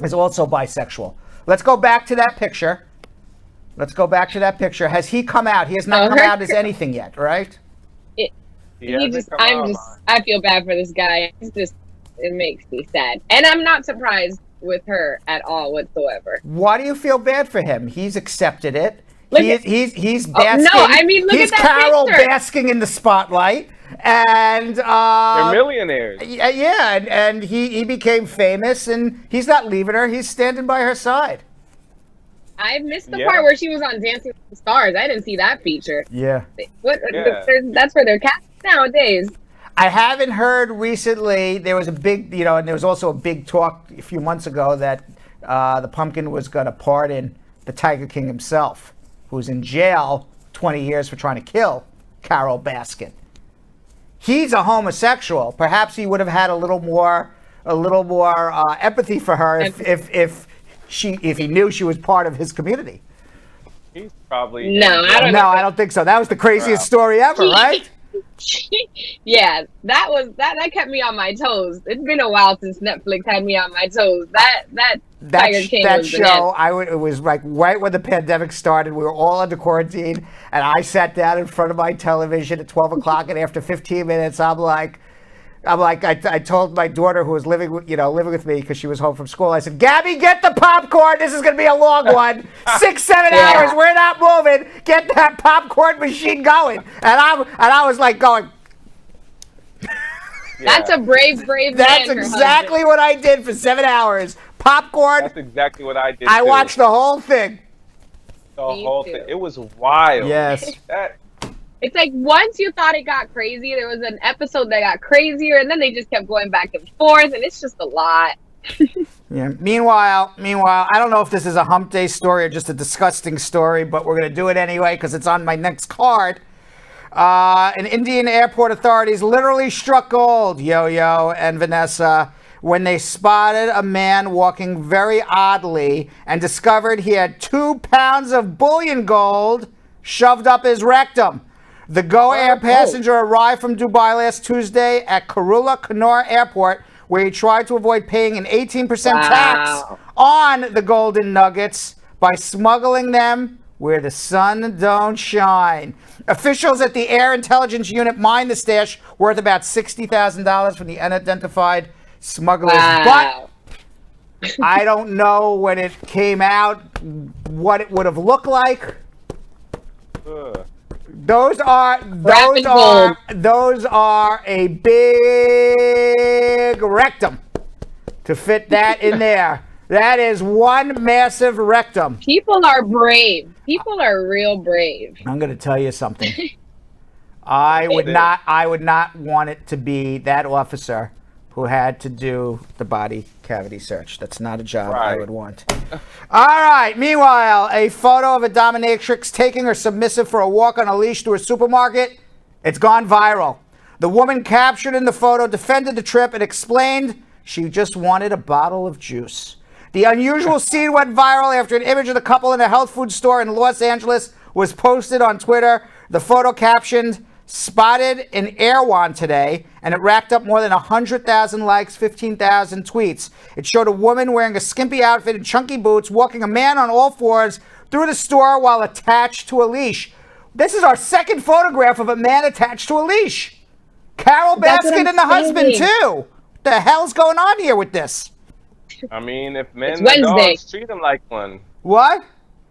is also bisexual? Let's go back to that picture. Has he come out? He has not come out as anything yet, right? I feel bad for this guy. It makes me sad. And I'm not surprised with her at all whatsoever. Why do you feel bad for him? He's accepted it. He's basking. Look he's at that Carol picture. basking in the spotlight. And They're millionaires. Yeah, and he became famous, and he's not leaving her. He's standing by her side. I missed the part where she was on Dancing with the Stars. I didn't see that feature. Yeah. That's where they're cast nowadays. I haven't heard recently. There was a big, and there was also a big talk a few months ago that the Pumpkin was going to pardon the Tiger King himself, who's in jail 20 years for trying to kill Carol Baskin. He's a homosexual. Perhaps he would have had a little more empathy for her if he knew she was part of his community. He's probably I don't think so. That was the craziest story ever, right? Yeah, that kept me on my toes. It's been a while since Netflix had me on my toes. That Tiger King that was show, it was like right when the pandemic started. We were all under quarantine, and I sat down in front of my television at 12 o'clock, and after 15 minutes, I told my daughter, who was living with me because she was home from school, I said, Gabby, get the popcorn. This is going to be a long one. 6-7 hours. We're not moving. Get that popcorn machine going. And I was like going. That's a brave man. That's exactly what I did for 7 hours. Popcorn. That's exactly what I did. I watched the whole thing. The whole thing. It was wild. Yes. It's like once you thought it got crazy, there was an episode that got crazier, and then they just kept going back and forth, and it's just a lot. Yeah. Meanwhile, I don't know if this is a hump day story or just a disgusting story, but we're going to do it anyway because it's on my next card. In Indian airport, authorities literally struck gold, Yo-Yo and Vanessa, when they spotted a man walking very oddly and discovered he had 2 pounds of bullion gold shoved up his rectum. The Go Air passenger arrived from Dubai last Tuesday at Karula Kanor Airport, where he tried to avoid paying an 18% tax on the golden nuggets by smuggling them where the sun don't shine. Officials at the Air Intelligence Unit mined the stash worth about $60,000 from the unidentified smugglers. But I don't know when it came out what it would have looked like. Those are a big rectum to fit that in there. That is one massive rectum. People are brave. People are real brave. I'm going to tell you something. I would not want it to be that officer who had to do the body cavity search. That's not a job I would want. All right. Meanwhile, a photo of a dominatrix taking her submissive for a walk on a leash to a supermarket. It's gone viral. The woman captured in the photo defended the trip and explained she just wanted a bottle of juice. The unusual scene went viral after an image of the couple in a health food store in Los Angeles was posted on Twitter. The photo captioned, "Spotted in Erewhon today," and it racked up more than 100,000 likes, 15,000 tweets. It showed a woman wearing a skimpy outfit and chunky boots walking a man on all fours through the store while attached to a leash. This is our second photograph of a man attached to a leash. Carol Baskin and the husband, too. What the hell's going on here with this? I mean, if men and dogs treat them like one. What?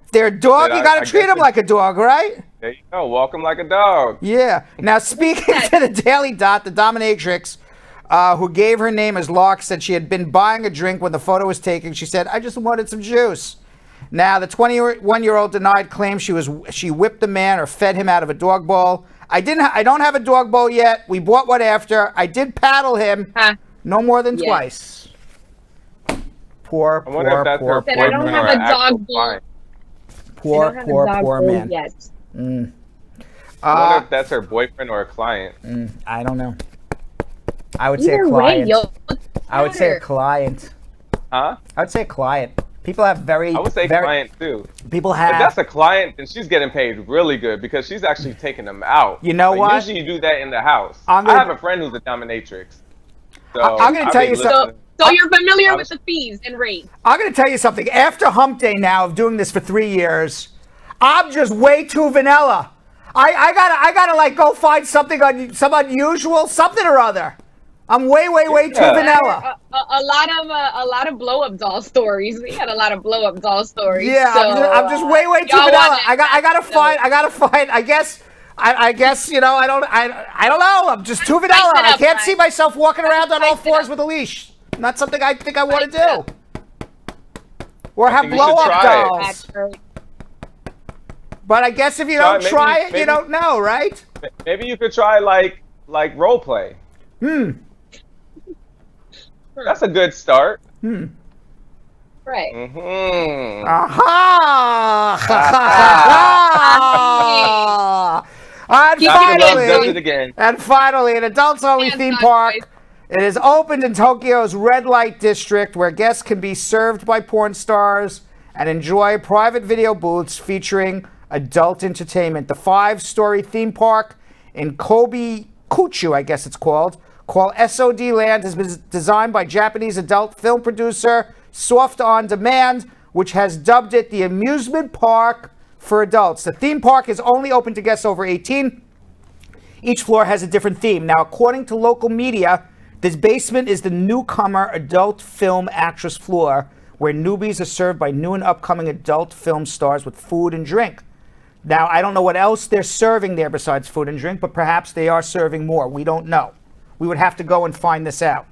If they're a dog, you got to treat them like a dog, right? There you go. Walk them like a dog. Yeah. Now, speaking to the Daily Dot, the dominatrix, who gave her name as Lark, said she had been buying a drink when the photo was taken. She said, "I just wanted some juice." Now, the 21-year-old denied claims she whipped the man or fed him out of a dog bowl. I don't have a dog bowl yet. We bought one after. I did paddle him, no more than twice. Poor man. I don't have a dog bowl. Poor man. Yet. I wonder if that's her boyfriend or a client. I don't know. I would say a client. I would say a client. Huh? I would say a client. People have I would say client too. People have. If that's a client, then she's getting paid really good because she's actually taking them out. You know what? Usually you do that in the house. I have a friend who's a dominatrix. So I'm going to tell you something. So you're familiar with the fees and rates. I'm going to tell you something. After hump day now of doing this for 3 years, I'm just way too vanilla. I gotta like go find something some unusual, something or other. I'm way too vanilla. A lot of blow up doll stories. We had a lot of blow up doll stories. Yeah, so, I'm just way too vanilla. I gotta find. I guess I don't know. I'm just too vanilla. I can't see myself walking around on all fours with a leash. Not something I think I want to do. Or have blow-up dolls. But I guess if you don't try it, you don't know, right? Maybe you could try like role play. That's a good start. Right. And finally, an adults-only theme park. It is opened in Tokyo's red light district, where guests can be served by porn stars and enjoy private video booths featuring adult entertainment. The 5-story theme park in Kobe-Kuchu, I guess it's called SOD Land, has been designed by Japanese adult film producer Soft On Demand, which has dubbed it the amusement park for adults. The theme park is only open to guests over 18. Each floor has a different theme. Now, according to local media, this basement is the newcomer adult film actress floor, where newbies are served by new and upcoming adult film stars with food and drink. Now, I don't know what else they're serving there besides food and drink, but perhaps they are serving more. We don't know. We would have to go and find this out.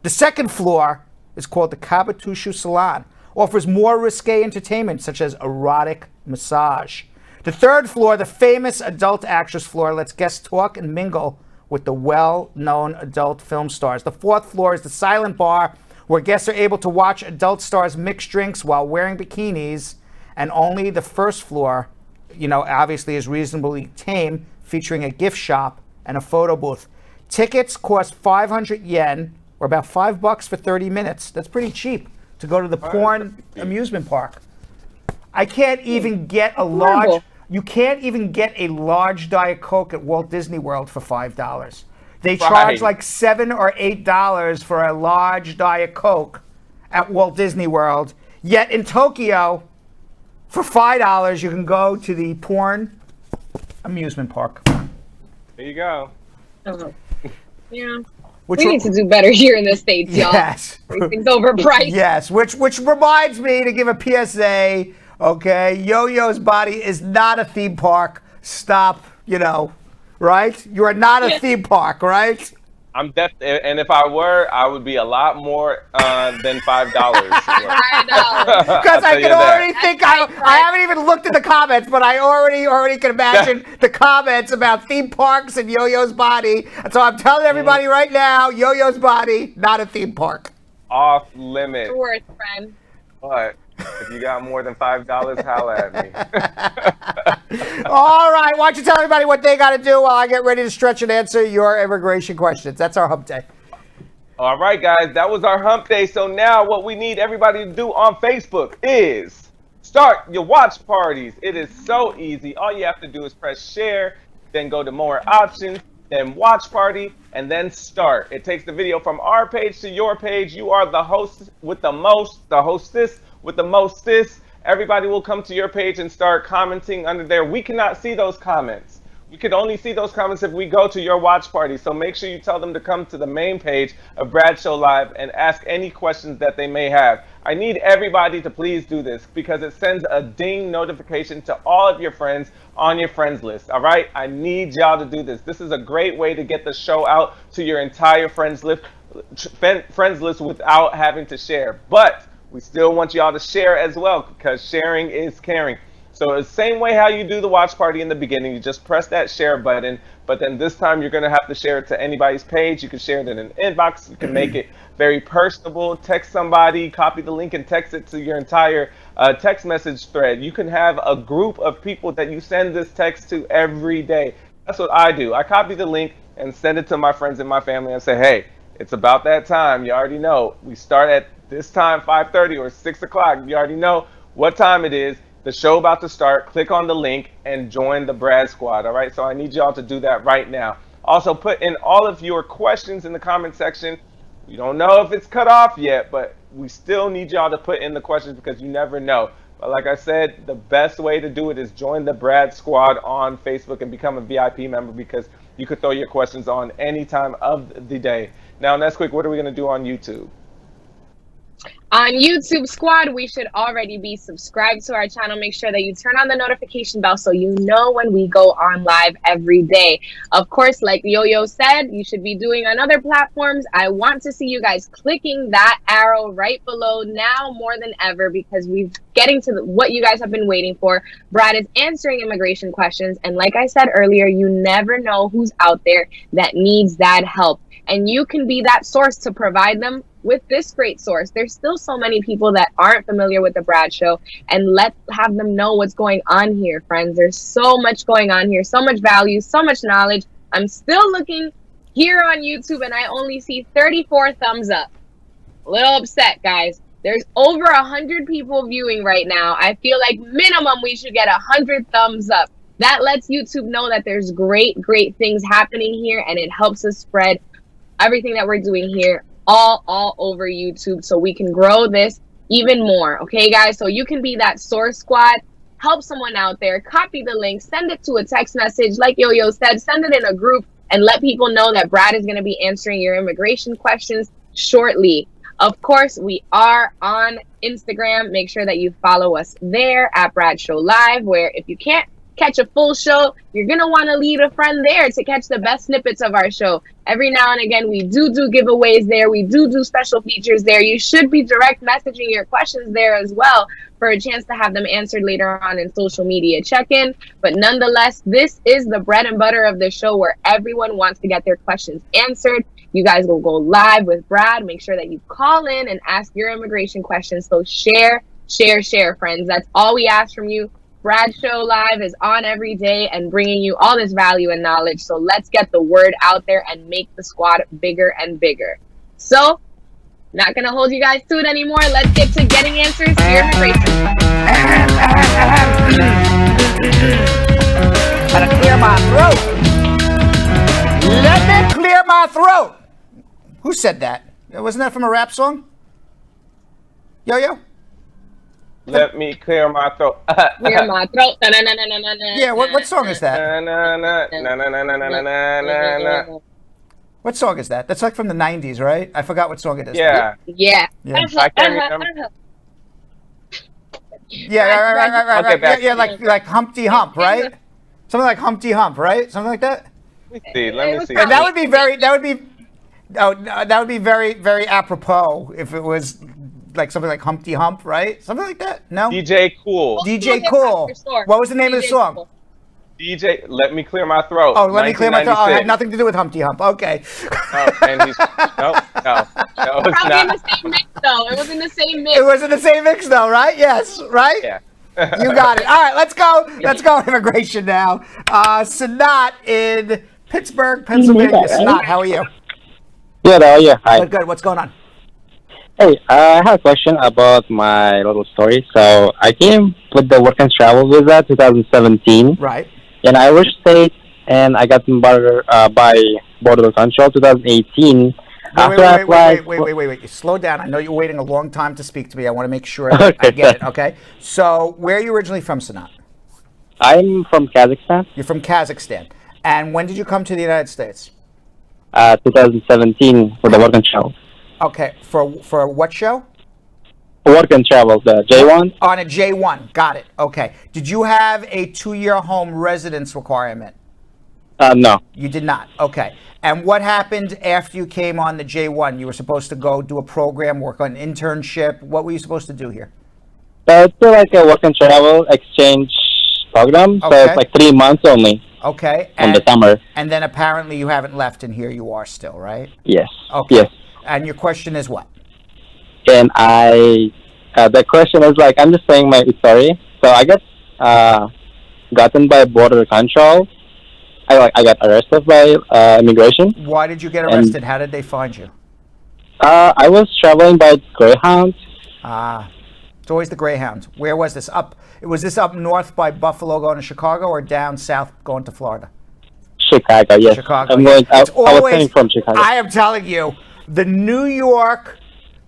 The second floor is called the Kabutushu Salon, offers more risque entertainment such as erotic massage. The third floor, the famous adult actress floor, lets guests talk and mingle with the well-known adult film stars. The fourth floor is the silent bar, where guests are able to watch adult stars mix drinks while wearing bikinis. And only the first floor, obviously is reasonably tame, featuring a gift shop and a photo booth. Tickets cost 500 yen, or about $5 for 30 minutes. That's pretty cheap to go to the porn amusement park. I can't even get a large. You can't even get a large Diet Coke at Walt Disney World for $5. They charge like $7 or $8 for a large Diet Coke at Walt Disney World. Yet in Tokyo, for $5, you can go to the porn amusement park. There you go. Yeah. We need to do better here in the States, y'all. Yes. Everything's overpriced. Yes, which reminds me to give a PSA, okay? Yo-Yo's Body is not a theme park. Stop, right? You are not a theme park, right? I'm and if I were, I would be a lot more than $5. Because I can already think, I haven't even looked at the comments, but I already can imagine the comments about theme parks and Yo-Yo's Body. And so I'm telling everybody right now, Yo-Yo's Body, not a theme park. Off limit. It's worth, friend. But if you got more than $5, holla at me. All right, why don't you tell everybody what they got to do while I get ready to stretch and answer your immigration questions. That's our hump day. All right, guys, that was our hump day. So now what we need everybody to do on Facebook is start your watch parties. It is so easy. All you have to do is press share, then go to more options, then watch party, and then start. It takes the video from our page to your page. You are the host with the most, the hostess with the mostest. Everybody will come to your page and start commenting under there. We cannot see those comments. We could only see those comments if we go to your watch party. So make sure you tell them to come to the main page of Brad Show Live and ask any questions that they may have. I need everybody to please do this because it sends a ding notification to all of your friends on your friends list. All right? I need y'all to do this. This is a great way to get the show out to your entire friends list without having to share. But we still want y'all to share as well because sharing is caring. So the same way how you do the watch party in the beginning, you just press that share button, but then this time you're going to have to share it to anybody's page. You can share it in an inbox. You can make it very personable. Text somebody, copy the link and text it to your entire text message thread. You can have a group of people that you send this text to every day. That's what I do. I copy the link and send it to my friends and my family and say, hey, it's about that time. You already know. We start at this time, 5:30 or 6 o'clock. You already know what time it is. The show about to start. Click on the link and join the Brad Squad. All right. So I need y'all to do that right now. Also, put in all of your questions in the comment section. We don't know if it's cut off yet, but we still need y'all to put in the questions because you never know. But like I said, the best way to do it is join the Brad Squad on Facebook and become a VIP member because you could throw your questions on any time of the day. Now, Ness-Quick, what are we going to do on YouTube? On YouTube Squad, we should already be subscribed to our channel. Make sure that you turn on the notification bell so you know when we go on live every day. Of course, like Yo-Yo said, you should be doing on other platforms. I want to see you guys clicking that arrow right below now more than ever because we're getting to what you guys have been waiting for. Brad is answering immigration questions. And like I said earlier, you never know who's out there that needs that help. And you can be that source to provide them with this great source. There's still so many people that aren't familiar with the Brad Show, and let's have them know what's going on here, friends. There's so much going on here, so much value, so much knowledge. I'm still looking here on YouTube and I only see 34 thumbs up. A little upset, guys. There's over 100 people viewing right now. I feel like minimum we should get 100 thumbs up. That lets YouTube know that there's great things happening here, and it helps us spread everything that we're doing here all over YouTube so we can grow this even more. Okay, guys? So you can be that source squad. Help someone out there. Copy the link. Send it to a text message. Like Yo-Yo said, send it in a group and let people know that Brad is going to be answering your immigration questions shortly. Of course, we are on Instagram. Make sure that you follow us there at Brad Show Live, where if you can't catch a full show, you're going to want to lead a friend there to catch the best snippets of our show. Every now and again, we do giveaways there. We do special features there. You should be direct messaging your questions there as well for a chance to have them answered later on in social media check-in. But nonetheless, this is the bread and butter of the show where everyone wants to get their questions answered. You guys will go live with Brad. Make sure that you call in and ask your immigration questions. So share, friends. That's all we ask from you. Brad Show Live is on every day and bringing you all this value and knowledge. So let's get the word out there and make the squad bigger and bigger. So, not gonna hold you guys to it anymore. Let's get to getting answers to your immigration. Gotta clear my throat. Let me clear my throat. Who said that? Wasn't that from a rap song? Yo-yo? Let me clear my throat. Clear my throat. Yeah, what song is that? What song is that? That's like from the 90s, right? I forgot what song it is. Yeah. Yeah. I can't remember. Yeah, right. Okay, back Yeah, to like Humpty Hump, right? Something like Humpty Hump, right? Something like that? Let me see. And that would be very, very apropos if it was like something like Humpty Hump, right? Something like that? No? DJ Cool. DJ Cool. What was the name of the song? Cool. DJ, let me clear my throat. Oh, let me clear my throat. Oh, it had nothing to do with Humpty Hump. Okay. Oh, and he's, no, it's Probably in not. the same mix, though. It was in the same mix. It was in the same mix, though, right? Yes, right? Yeah. You got it. All right, let's go. Let's go immigration now. Sanat in Pittsburgh, Pennsylvania. Sanat, how are you? Good, how are you? Hi. Good. What's going on? Hey, I have a question about my little story. So I came with the work and travel visa 2017. Right. In Irish State, and I got by Border Control 2018. Wait. Slow down. I know you're waiting a long time to speak to me. I want to make sure that I get it, okay? So, where are you originally from, Sanat? I'm from Kazakhstan. You're from Kazakhstan. And when did you come to the United States? 2017 for the work and travel. Okay. For what show? Work and travel, the J1. On a J1. Got it. Okay. Did you have a 2-year home residence requirement? No. You did not. Okay. And what happened after you came on the J1? You were supposed to go do a program, work on an internship. What were you supposed to do here? It's like a work and travel exchange program. So it's like 3 months only. Okay. In the summer. And then apparently you haven't left, and here you are still, right? Yes. Okay. Yes. And your question is what? And the question is like, I'm just saying my story. So I got gotten by border control. I got arrested by immigration. Why did you get arrested? How did they find you? I was traveling by Greyhound. It's always the Greyhound. Where was this? Was this up north by Buffalo going to Chicago, or down south going to Florida? Chicago, yes. Chicago. I was coming from Chicago. I am telling you, the New York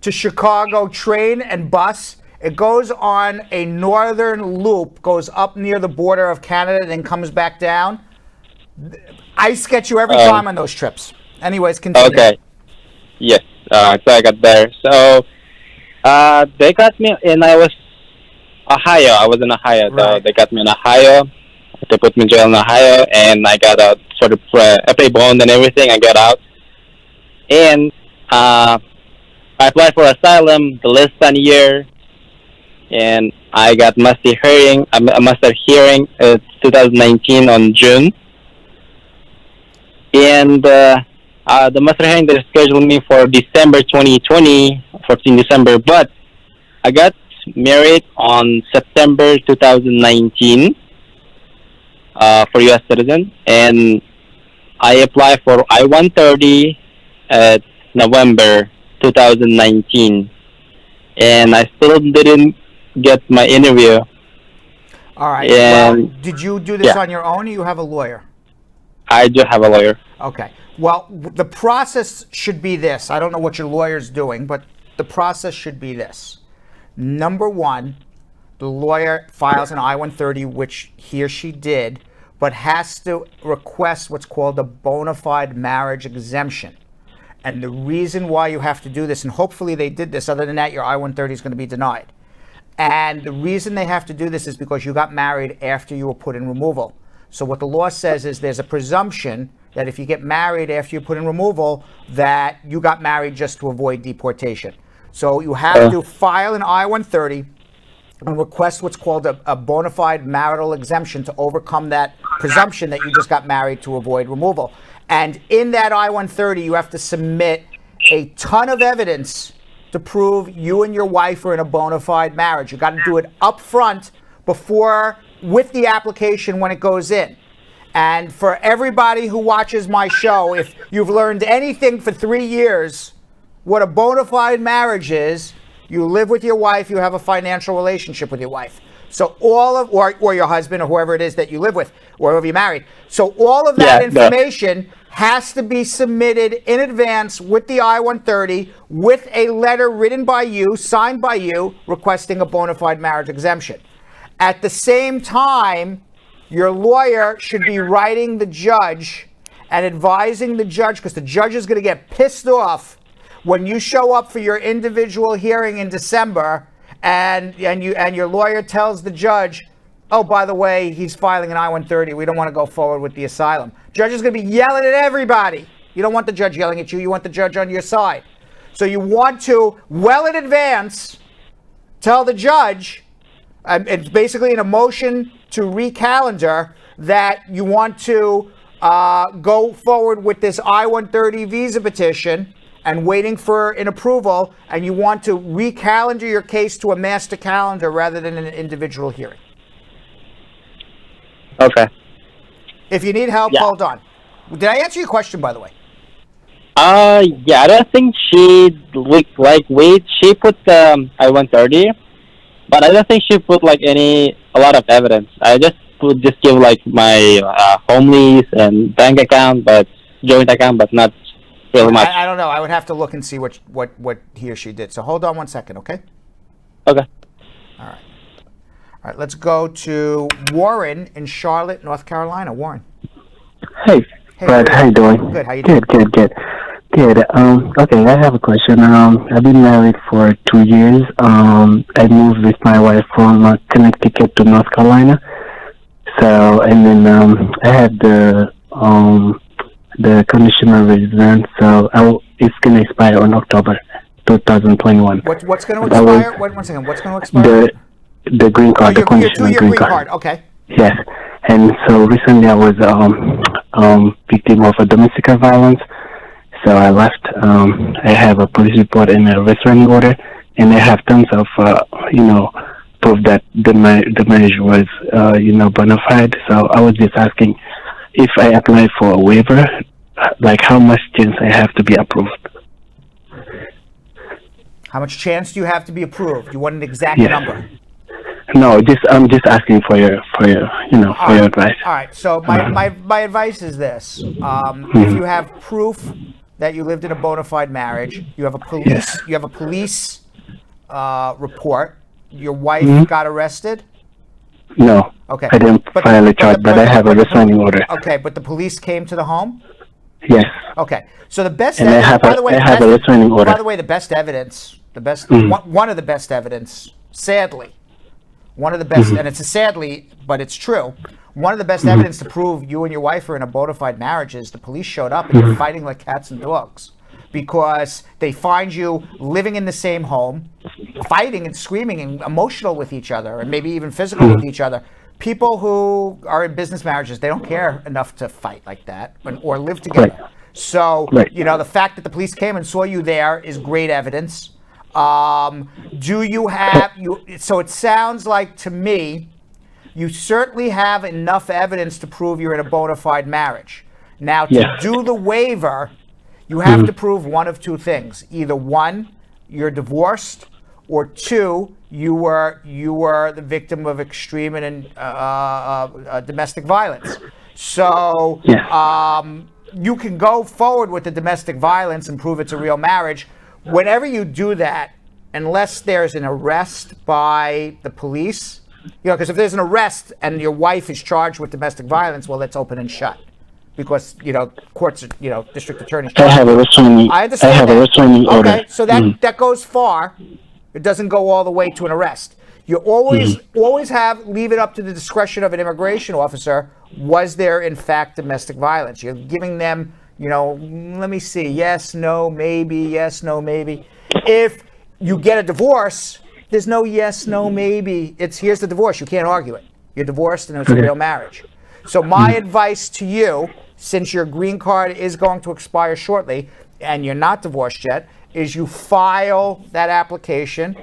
to Chicago train and bus, it goes on a northern loop, goes up near the border of Canada, then comes back down. ICE gets you every time on those trips. Anyways, continue. Okay. Yes. So I got there. So they got me, and I was Ohio. I was in Ohio. Right. So they got me in Ohio. They put me in jail in Ohio, and I got out for the FA bond and everything. I got out, and I applied for asylum the less than a year, and I got master hearing. 2019 on June, and the master hearing they scheduled me for December 2020, 14 December. But I got married on September 2019 for U.S. citizen, and I applied for I-130 at November 2019, and I still didn't get my interview. All right. And, well, did you do this on your own, or you have a lawyer? I do have a lawyer. Okay. Well, the process should be this. I don't know what your lawyer's doing, but the process should be this. Number one, the lawyer files an I-130, which he or she did, but has to request what's called a bona fide marriage exemption. And the reason why you have to do this, and hopefully they did this, other than that, your I-130 is going to be denied. And the reason they have to do this is because you got married after you were put in removal. So what the law says is there's a presumption that if you get married after you put in removal, that you got married just to avoid deportation. So you have to file an I-130 and request what's called a bona fide marital exemption to overcome that presumption that you just got married to avoid removal. And in that I-130, you have to submit a ton of evidence to prove you and your wife are in a bona fide marriage. You got to do it up front before, with the application when it goes in. And for everybody who watches my show, if you've learned anything for 3 years, what a bona fide marriage is, you live with your wife, you have a financial relationship with your wife. So all of, or your husband or whoever it is that you live with, or whoever you're married. So all of that information has to be submitted in advance with the I-130 with a letter written by you, signed by you, requesting a bona fide marriage exemption. At the same time, your lawyer should be writing the judge and advising the judge, because the judge is going to get pissed off when you show up for your individual hearing in December and your lawyer tells the judge, oh, by the way, he's filing an I-130. We don't want to go forward with the asylum. Judge is going to be yelling at everybody. You don't want the judge yelling at you. You want the judge on your side. So you want to, well in advance, tell the judge, it's basically an motion to recalendar, that you want to go forward with this I-130 visa petition and waiting for an approval, and you want to recalendar your case to a master calendar rather than an individual hearing. Okay. If you need help, hold on. Did I answer your question, by the way? Yeah, I don't think she she put I-130, but I don't think she put a lot of evidence. I would just give my home lease and bank account, but joint account, but not really much. I don't know. I would have to look and see what he or she did. So hold on one second, okay? Okay. All right, let's go to Warren in Charlotte, North Carolina. Warren. Hey, Brad, how you doing? Good. How you doing? Good. Okay, I have a question. I've been married for 2 years. I moved with my wife from Connecticut to North Carolina. So, and then I had the conditional residence. So it's gonna expire on October 2021. What's going to expire? One second. What's going to expire? The green card, the conditional green card. Okay. Yes, and so recently I was victim of a domestic violence. So I left. I have a police report and a restraining order, and I have tons of proof that the marriage was bona fide. So I was just asking if I apply for a waiver, how much chance I have to be approved. How much chance do you have to be approved? You want an exact number? No, I'm just asking for your advice. All right. So my advice is this: if you have proof that you lived in a bona fide marriage, you have a police report. Your wife got arrested? No. Okay. I didn't file a charge, but I have a restraining order. Okay, but the police came to the home? Yes. Okay. So the best evidence, I have a restraining order. By the way, the best evidence, one of the best evidence, sadly, one of the best, and it's a sadly, but it's true, one of the best evidence to prove you and your wife are in a bona fide marriage is the police showed up and you're fighting like cats and dogs, because they find you living in the same home, fighting and screaming and emotional with each other, and maybe even physical with each other. People who are in business marriages, they don't care enough to fight like that or live together. Right. So, the fact that the police came and saw you there is great evidence. Do you have, so it sounds like to me, you certainly have enough evidence to prove you're in a bona fide marriage. Now, to do the waiver, you have to prove one of two things. Either one, you're divorced, or two, you were the victim of extreme and domestic violence. So you can go forward with the domestic violence and prove it's a real marriage. Whenever you do that, unless there's an arrest by the police, because if there's an arrest and your wife is charged with domestic violence, well, that's open and shut. Because, courts, district attorneys. I have a restraining order. Okay, so that goes far. It doesn't go all the way to an arrest. You always leave it up to the discretion of an immigration officer. Was there, in fact, domestic violence? You're giving them, let me see, yes, no, maybe, yes, no, maybe. If you get a divorce, there's no yes, no, maybe. Here's the divorce. You can't argue it. You're divorced and it's a real marriage. So my advice to you, since your green card is going to expire shortly and you're not divorced yet, is you file that application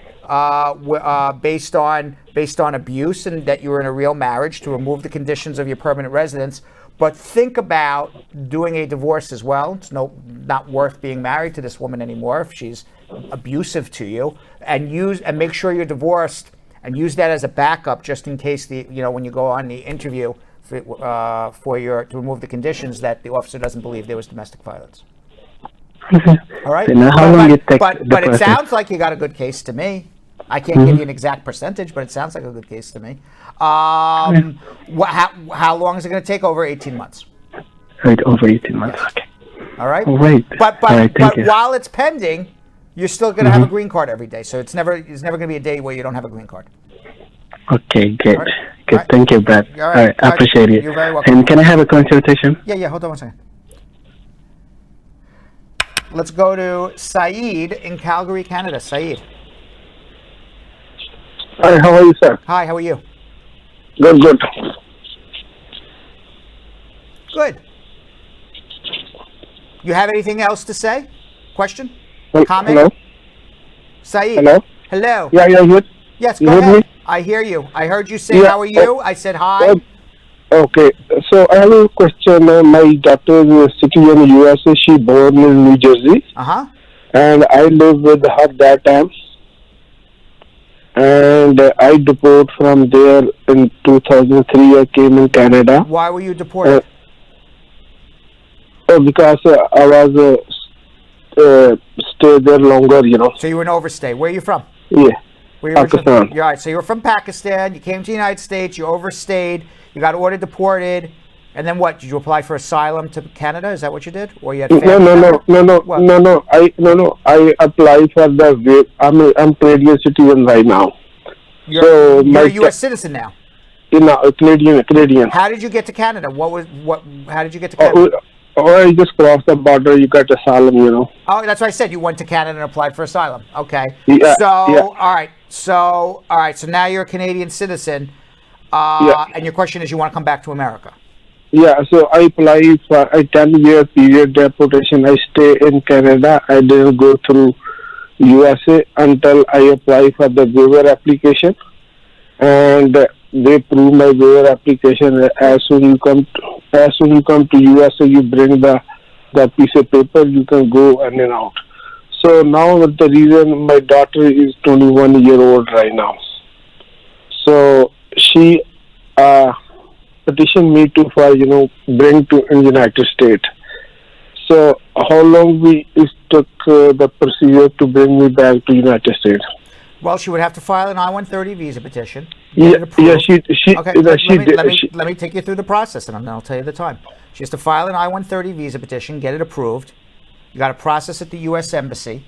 based on abuse and that you were in a real marriage to remove the conditions of your permanent residence. But think about doing a divorce as well. It's not worth being married to this woman anymore if she's abusive to you, and make sure you're divorced, and use that as a backup just in case when you go on the interview to remove the conditions, that the officer doesn't believe there was domestic violence. All right. But it sounds like you got a good case to me. I can't give you an exact percentage, but it sounds like a good case to me. How long is it going to take? Over 18 months. Right, over 18 months. Okay. All right. All right. But Thank you. while it's pending, you're still going to have a green card every day. So it's never going to be a day where you don't have a green card. Okay, good. All right. Good. All right. Thank you, Brad. All right. I appreciate it. You're very welcome. And can I have a consultation? Yeah. Hold on one second. Let's go to Saeed in Calgary, Canada. Saeed. Hi, how are you, sir? Hi, how are you? Good. Good. You have anything else to say? Question? Comment? Hello? Saeed. Hello? Hello. Yeah, good. Yes, You go hear ahead. me? I hear you. I heard you say, how are you? I said hi. Okay, so I have a question. My daughter is sitting in the USA. She born in New Jersey. Uh-huh. And I lived with her that time. And I deported from there in 2003. I came in Canada. Why were you deported? Because I was stay there longer, So you were an overstay. Where are you from? Yeah. Where Pakistan. You're all right. So you were from Pakistan. You came to the United States. You overstayed. You got ordered deported. And then what? Did you apply for asylum to Canada? Is that what you did? Or you had family? No. I applied for the. I'm Canadian citizen right now. You're a U.S. citizen now. Canadian. How did you get to Canada? How did you get to Canada? I just crossed the border. You got asylum, Oh, that's what I said. You went to Canada and applied for asylum. Okay. Yeah. All right. So now you're a Canadian citizen. And your question is, you want to come back to America? Yeah, so I applied for a 10-year period deportation. I stay in Canada. I didn't go through USA until I apply for the waiver application, and they approve my waiver application. As soon you come to USA, you bring the piece of paper. You can go in and out. So now, with the reason my daughter is 21-year-old right now, so she petitioned me to bring to in United States. So how long it took the procedure to bring me back to United States? Well, she would have to file an I-130 visa petition. She Okay, let me take you through the process, and then I'll tell you the time. She has to file an I-130 visa petition, get it approved. You got to process at the U.S. Embassy.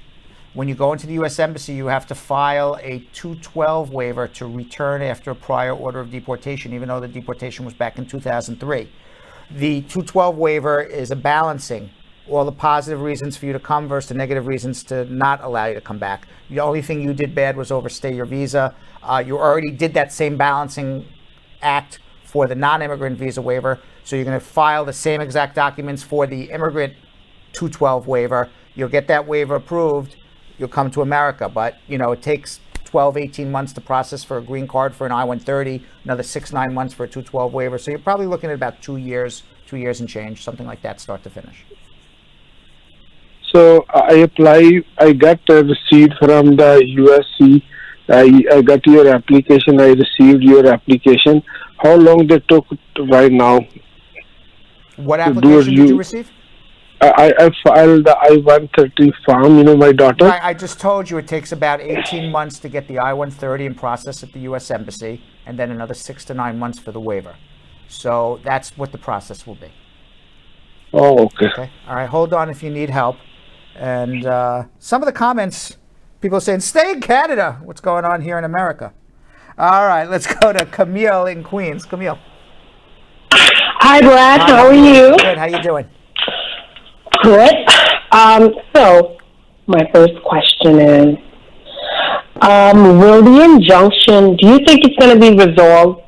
When you go into the U.S. Embassy, you have to file a 212 waiver to return after a prior order of deportation, even though the deportation was back in 2003. The 212 waiver is a balancing. All the positive reasons for you to come versus the negative reasons to not allow you to come back. The only thing you did bad was overstay your visa. You already did that same balancing act for the non-immigrant visa waiver. So you're going to file the same exact documents for the immigrant 212 waiver. You'll get that waiver approved. You'll come to America. But, it takes 12, 18 months to process for a green card for an I-130, another 6-9 months for a 212 waiver. So you're probably looking at about 2 years and change, something like that, start to finish. So I applied. I got a receipt from the USC. I got your application. I received your application. How long they took right now? What application did you receive? I filed the I-130 form, my daughter. Right, I just told you it takes about 18 months to get the I-130 and process at the U.S. Embassy, and then another 6 to 9 months for the waiver. So that's what the process will be. Oh, okay. All right, hold on if you need help. And some of the comments, people are saying, stay in Canada. What's going on here in America? All right, let's go to Camille in Queens. Camille. Hi, Brad. How are you? Good. How you doing? Good. So my first question is, will the injunction, do you think it's going to be resolved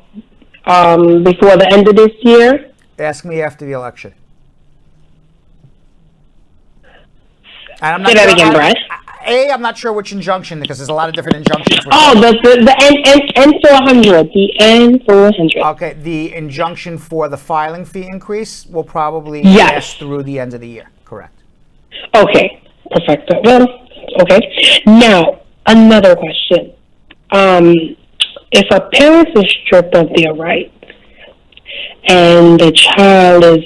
before the end of this year? Ask me after the election. Say that again, Brad. I'm not sure which injunction, because there's a lot of different injunctions. Oh, the N400, the N400. Okay, the injunction for the filing fee increase will probably Yes. last through the end of the year. Correct. Okay, perfect. Well, okay. Now, another question. If a parent is stripped of their rights and the child is,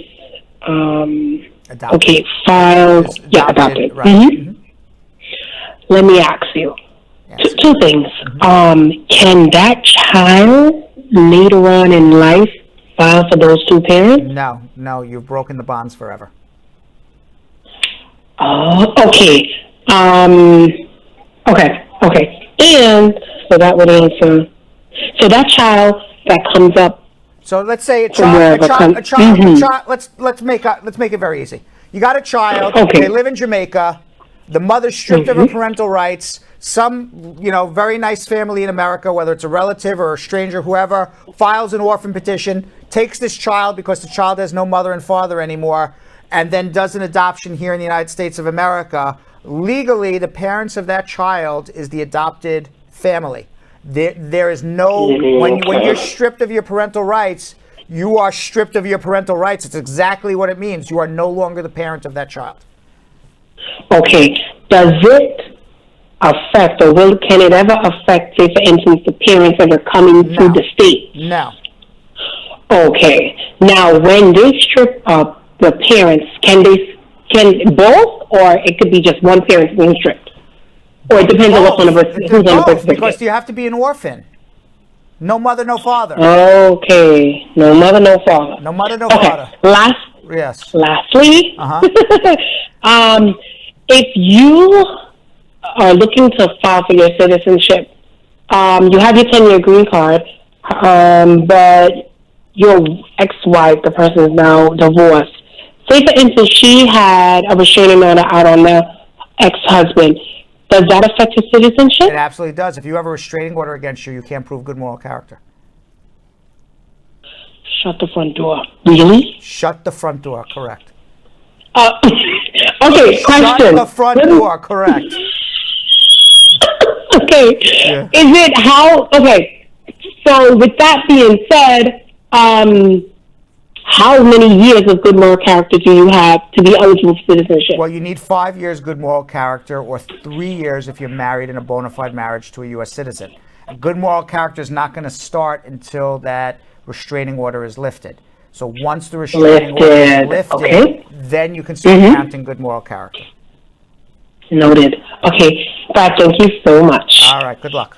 Adopted. okay, filed, adopted. Right. Mm-hmm. Let me ask you two things. Can that child later on in life file for those two parents? No, you've broken the bonds forever. Oh, okay. Okay. And so that would answer. So that child that comes up. So let's say a From child. Let's make it very easy. You got a child. Okay. They live in Jamaica. The mother's stripped of her parental rights. Some, very nice family in America, whether it's a relative or a stranger, whoever, files an orphan petition, takes this child because the child has no mother and father anymore, and then does an adoption here in the United States of America. Legally, the parents of that child is the adopted family. There is no, when you're stripped of your parental rights, you are stripped of your parental rights. It's exactly what it means. You are no longer the parent of that child. Okay. Does it affect, or can it ever affect, say, for instance, the parents that are coming through the state? No. Okay. Now, when they strip up the parents, can both, or it could be just one parent being stripped? Or it depends on what's on the birth certificate. Because you have to be an orphan. No mother, no father. Okay. No mother, no father. No mother, no father. Yes. Lastly, Uh-huh. If you are looking to file for your citizenship, you have your 10-year green card, but your ex-wife, the person is now divorced. Say, for instance, she had a restraining order out on the ex-husband. Does that affect your citizenship? It absolutely does. If you have a restraining order against you, you can't prove good moral character. Shut the front door. Really? Shut the front door, correct. Okay, question. Shut the front door, correct. Okay. Yeah. Is it how, okay, so with that being said, how many years of good moral character do you have to be eligible for citizenship? Well, you need 5 years good moral character, or 3 years if you're married in a bona fide marriage to a U.S. citizen. Good moral character is not going to start until that restraining order is lifted. So once the restraining order is lifted, then you can start counting good moral character. Noted. Okay, Brad, thank you so much. All right, good luck.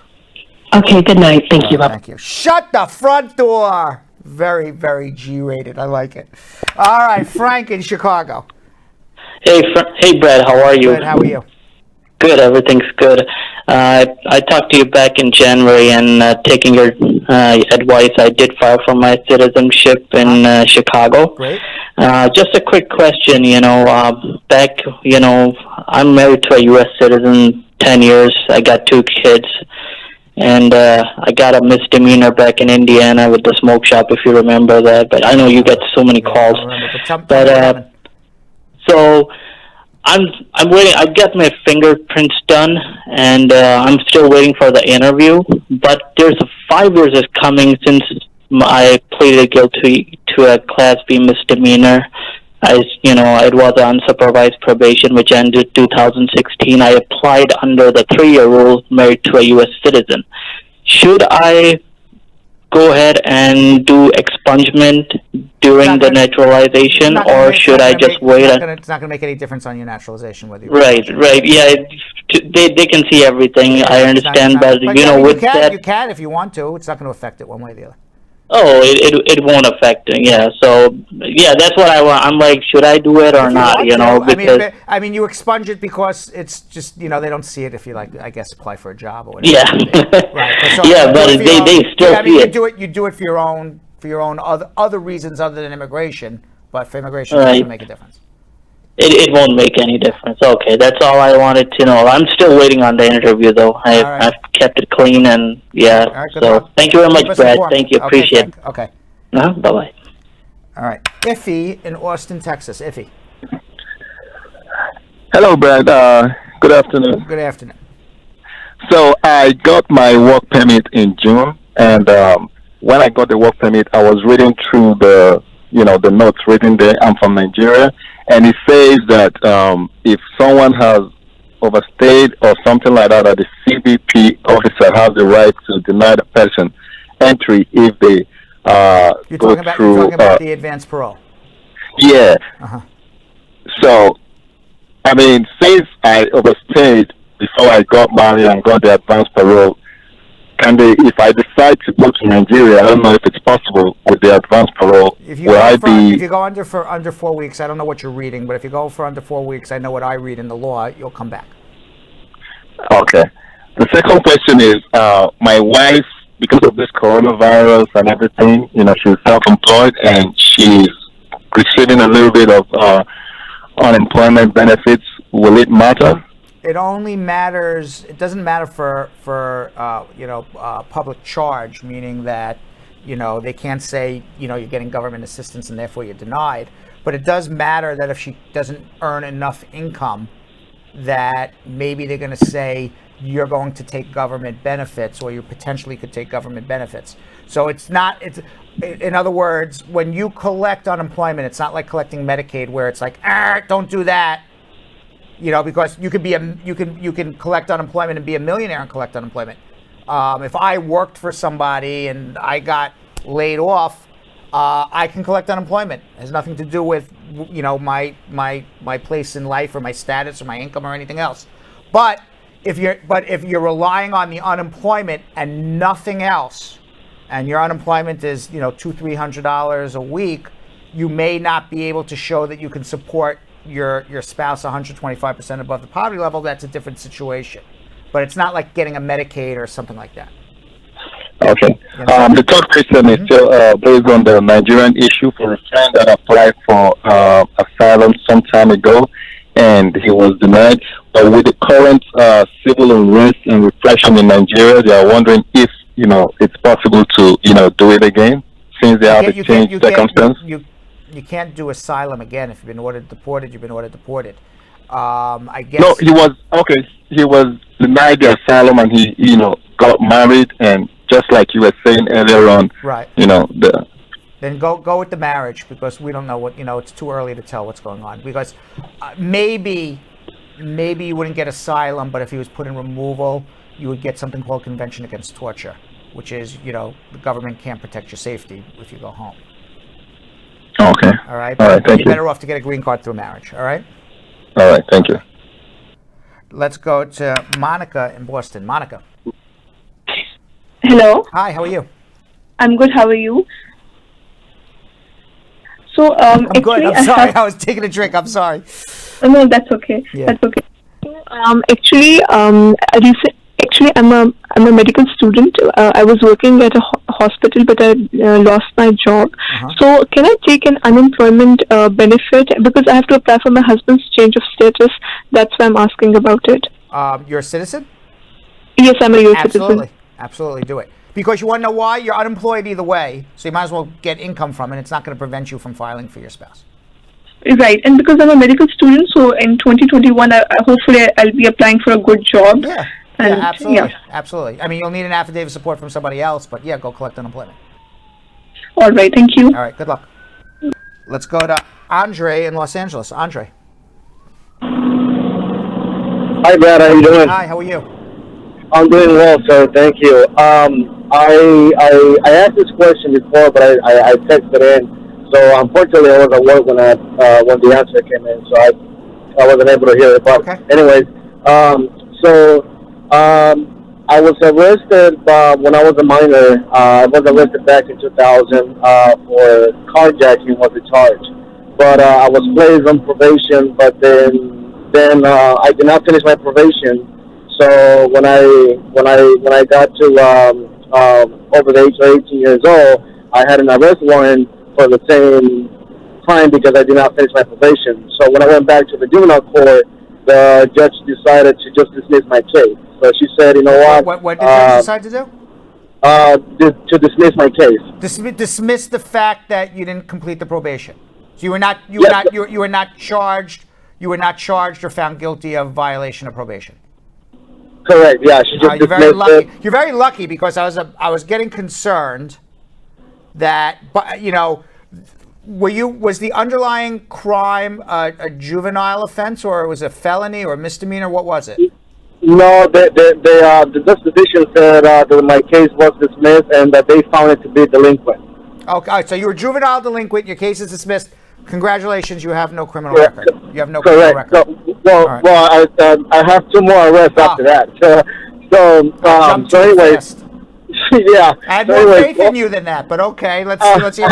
Okay, good night. Thank you. Thank you. Shut the front door. Very, very G-rated. I like it. All right, Frank in Chicago. Hey, Brad. How are you? Good. How are you? Good. Everything's good. I talked to you back in January, and taking your advice, I did file for my citizenship in Chicago. Great. Just a quick question. Back, I'm married to a U.S. citizen, 10 years. I got 2 kids. And I got a misdemeanor back in Indiana with the smoke shop, if you remember that. But I know you get so many calls. But so I'm waiting. I got my fingerprints done, and I'm still waiting for the interview. But there's 5 years is coming since I pleaded guilty to a Class B misdemeanor. It was unsupervised probation, which ended 2016. I applied under the 3-year rule, married to a U.S. citizen. Should I go ahead and do expungement during the naturalization, or should I just wait? It's not going to make any difference on your naturalization whether you. Right. Yeah, they can see everything. I understand, but with that, you can if you want to. It's not going to affect it one way or the other. Oh, it won't affect it. Yeah. So yeah, that's what I want. I'm like, should I do it or not? Because I mean, you expunge it because it's just they don't see it if you I guess apply for a job or whatever. Yeah. Right. So yeah, but they still see it. You do it for your own other reasons other than immigration, but for immigration, it doesn't make a difference. It won't make any difference. Okay, that's all I wanted to know. I'm still waiting on the interview, though. I've kept it clean, and yeah. All right, good so luck. Thank you very much, Brad. Thank you. Okay, Appreciate it. Okay. Bye-bye. All right. Iffy in Austin, Texas. Iffy. Hello, Brad. Good afternoon. Good afternoon. So I got my work permit in June, and when I got the work permit, I was reading through the notes written there. I'm from Nigeria, and it says that if someone has overstayed or something like that, that the CBP officer has the right to deny the person entry if they You're go talking about the advanced parole. Yeah. Uh-huh. So, I mean, since I overstayed before I got married and got the advance parole, if I decide to go to Nigeria, I don't know if it's possible with the advance parole. If you go under 4 weeks, I don't know what you're reading, but if you go for under 4 weeks, I know what I read in the law, you'll come back. Okay. The second question is, my wife, because of this coronavirus and everything, she's self-employed and she's receiving a little bit of unemployment benefits. Will it matter? It only matters. It doesn't matter for public charge, meaning that they can't say you're getting government assistance and therefore you're denied. But it does matter that if she doesn't earn enough income, that maybe they're going to say you're going to take government benefits, or you potentially could take government benefits. So it's not. In other words, when you collect unemployment, it's not like collecting Medicaid, where it's like, don't do that. Because you can collect unemployment and be a millionaire and collect unemployment. If I worked for somebody and I got laid off, I can collect unemployment. It has nothing to do with my place in life or my status or my income or anything else. But if you're relying on the unemployment and nothing else, and your unemployment is $200-300 a week, you may not be able to show that you can support your spouse 125% above the poverty level. That's a different situation, but it's not like getting a Medicaid or something like that. Okay. The third question is still based on the Nigerian issue for a friend that applied for asylum some time ago, and he was denied. But with the current civil unrest and repression in Nigeria, they are wondering if it's possible to do it again, since they have a changed circumstance. You can't do asylum again. If you've been ordered deported, you've been ordered deported. I guess. No, he was denied the asylum, and he got married, and just like you were saying earlier on, right? Then go with the marriage, because we don't know what it's too early to tell what's going on. Because maybe you wouldn't get asylum, but if he was put in removal, you would get something called Convention Against Torture, which is the government can't protect your safety if you go home. Okay. All right. All right. Thank you. You're better off to get a green card through marriage. All right. All right. Thank you. Let's go to Monica in Boston. Monica. Hello. Hi. How are you? I'm good. How are you? So I'm good. I'm sorry. I was taking a drink. I'm sorry. Oh, no, that's okay. Yeah. That's okay. So actually, I'm a medical student. I was working at a hospital, but I lost my job. So can I take an unemployment benefit, because I have to apply for my husband's change of status? That's why I'm asking about it. You're a citizen? Yes, I'm a U.S. citizen. Absolutely do it. Because you want to know why? You're unemployed either way, so you might as well get income from it. It's not going to prevent you from filing for your spouse. Right, and because I'm a medical student, so in 2021, hopefully I'll be applying for a good job. Yeah, absolutely. Absolutely. I mean, you'll need an affidavit of support from somebody else, but yeah, go collect unemployment. All right, thank you. All right, good luck. Let's go to Andre in Los Angeles. Andre. Hi, Brad. How you doing? Hi, how are you? I'm doing well, sir. Thank you. I asked this question before, but I texted in. So unfortunately, I was at work when the answer came in, so I wasn't able to hear it. But anyways, I was arrested when I was a minor. I was arrested back in 2000 for carjacking was the charge. But I was placed on probation, but then I did not finish my probation. So when I got to over the age of 18 years old, I had an arrest warrant for the same crime because I did not finish my probation. So when I went back to the juvenile court, the judge decided to just dismiss my case. So she said, you know what? What did the judge decide to do? To dismiss my case. Dismiss the fact that you didn't complete the probation. So you were not charged. you were not charged or found guilty of violation of probation. Correct. Yeah, she just You're very dismissed lucky. it. You're very lucky because I was getting concerned that, but you know, was the underlying crime a juvenile offense, or it was a felony or a misdemeanor? What was it? No, the disposition said that my case was dismissed and that they found it to be delinquent. Okay, so you were juvenile delinquent. Your case is dismissed. Congratulations, you have no criminal record. You have no criminal Correct. record. I have 2 more arrests after that. So anyway, yeah. I had so more anyway, faith in you than that, but okay, let's hear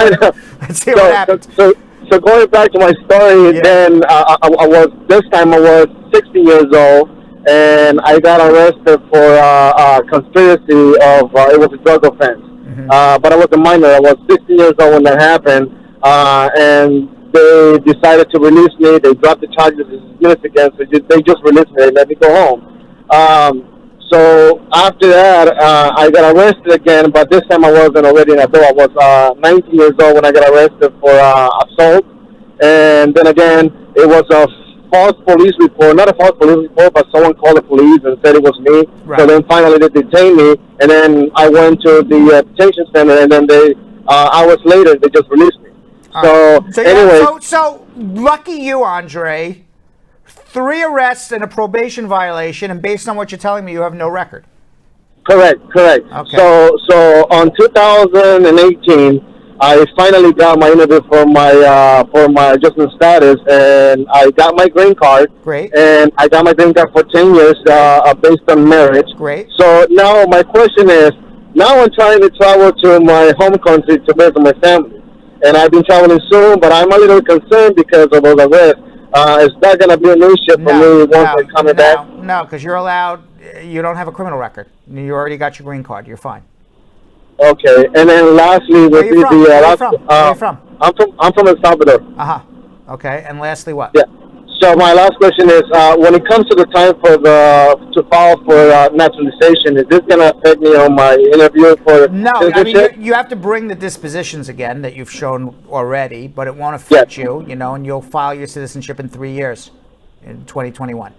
what happened. So going back to my story, then I was 16 years old, and I got arrested for conspiracy of it was a drug offense. But I was a minor. I was 16 years old when that happened, and they decided to release me. They dropped the charges dismissed again, so they just released me and let me go home. So after that, I got arrested again, but this time I wasn't already an adult. I was 19 years old when I got arrested for assault. And then again, it was a false police report, not a false police report, but someone called the police and said it was me. Right. So then finally they detained me, and then I went to the detention center, and then hours later, they just released me. So lucky you, Andre. 3 arrests and a probation violation, and based on what you're telling me, you have no record. Correct. Okay. So on 2018, I finally got my interview for my adjustment status, and I got my green card. Great. And I got my green card for 10 years based on marriage. Great. So now my question is, now I'm trying to travel to my home country to visit my family, and I've been traveling soon, but I'm a little concerned because of those arrests. Is that going to be an issue for me once I come back? No, because you're allowed. You don't have a criminal record. You already got your green card. You're fine. Okay, and then lastly, Where are you from? I'm from El Salvador. Okay, and lastly, what? Yeah. So my last question is, when it comes to the time to file for naturalization, is this going to affect me on my interview for citizenship? I mean, you have to bring the dispositions again that you've shown already, but it won't affect you, and you'll file your citizenship in 3 years, in 2021.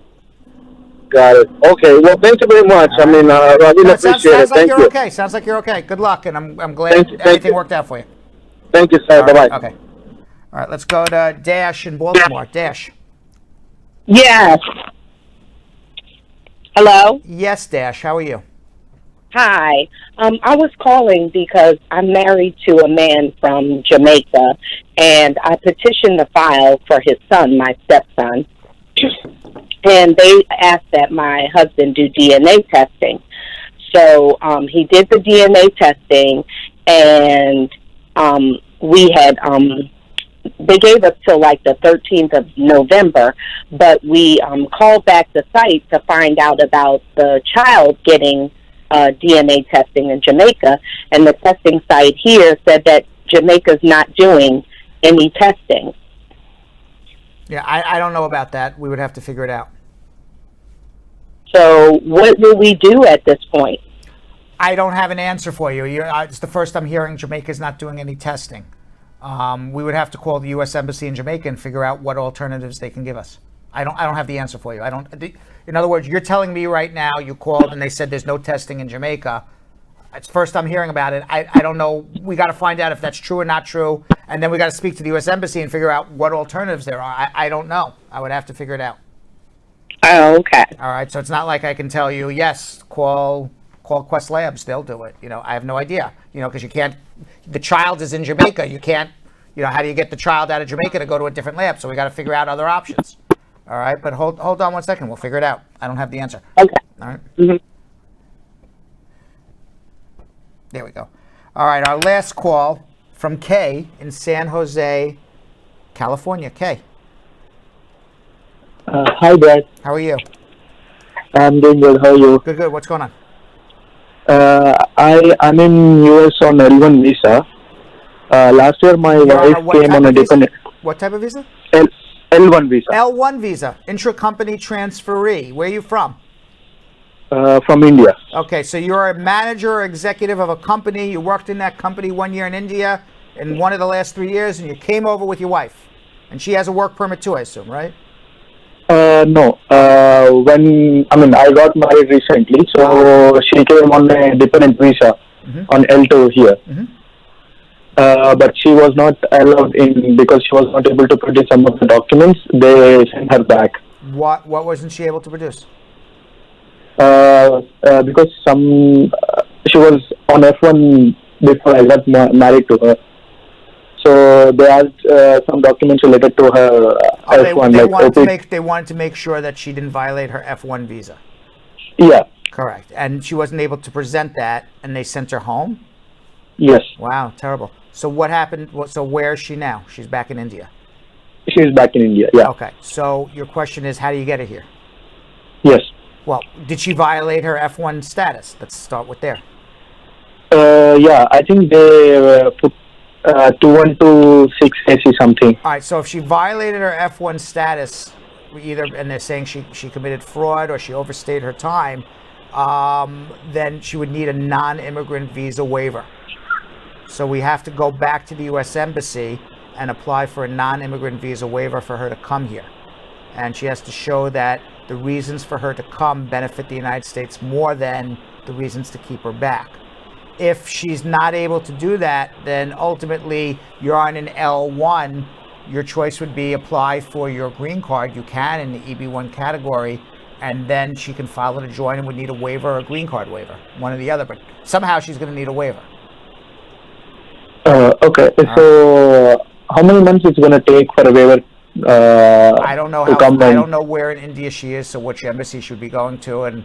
Got it. Okay. Well, thank you very much. I mean, I really appreciate it. Thank you. Okay. Sounds like you're okay. Good luck, and I'm glad everything worked out for you. Thank you, sir. Bye-bye. Okay. All right, let's go to Dash in Baltimore. Dash. Yes. Hello? Yes, Dash. How are you? Hi. I was calling because I'm married to a man from Jamaica, and I petitioned the file for his son, my stepson. And they asked that my husband do DNA testing. So he did the DNA testing, and we had, they gave us till like the 13th of November, but we called back the site to find out about the child getting DNA testing in Jamaica, and the testing site here said that Jamaica's not doing any testing. Yeah, I don't know about that. We would have to figure it out. So what will we do at this point? I don't have an answer for you. It's the first I'm hearing Jamaica's not doing any testing. We would have to call the U.S. Embassy in Jamaica and figure out what alternatives they can give us. I don't have the answer for you. In other words, you're telling me right now you called and they said there's no testing in Jamaica. It's the first I'm hearing about it. I don't know. We got to find out if that's true or not true, and then we got to speak to the U.S. Embassy and figure out what alternatives there are. I don't know. I would have to figure it out. Oh, okay. All right. So it's not like I can tell you, yes, call Quest Labs. They'll do it. I have no idea. Because you can't. The child is in Jamaica. You can't. How do you get the child out of Jamaica to go to a different lab? So we got to figure out other options. All right. But hold on 1 second. We'll figure it out. I don't have the answer. Okay. All right. Mm-hmm. There we go. All right. Our last call from Kay in San Jose, California. Kay. Hi, Dad. How are you? I'm doing good. How are you? Good. What's going on? I'm in US on L1 visa. Last year, my wife came on a dependent. What type of visa? L1 visa. L1 visa, intra-company transferee. Where are you from? From India. Okay, so you're a manager or executive of a company. You worked in that company 1 year in India in one of the last 3 years, and you came over with your wife. And she has a work permit too, I assume, right? No. I got married recently, so she came on a dependent visa on L2 here. But she was not allowed in because she was not able to produce some of the documents. They sent her back. What wasn't she able to produce? Because she was on F1 before I got married to her. So they asked some documents related to her F1. They wanted to make sure that she didn't violate her F1 visa. Yeah. Correct. And she wasn't able to present that, and they sent her home? Yes. Wow, terrible. So what happened? So where is she now? She's back in India. She's back in India, yeah. Okay. So your question is, how do you get her here? Yes. Well, did she violate her F1 status? Let's start with there. Yeah, I think they put 2126 AC something. All right, so if she violated her F1 status, and they're saying she committed fraud or she overstayed her time, then she would need a non-immigrant visa waiver. So we have to go back to the U.S. Embassy and apply for a non-immigrant visa waiver for her to come here. And she has to show that the reasons for her to come benefit the United States more than the reasons to keep her back. If she's not able to do that, then ultimately you're on an L1. Your choice would be apply for your green card. You can in the EB1 category, and then she can file it to join and would need a waiver or a green card waiver, one or the other. But somehow she's going to need a waiver. Okay, so how many months it's going to take for a waiver? I don't know I don't know where in India she is, so which embassy she would be going to, and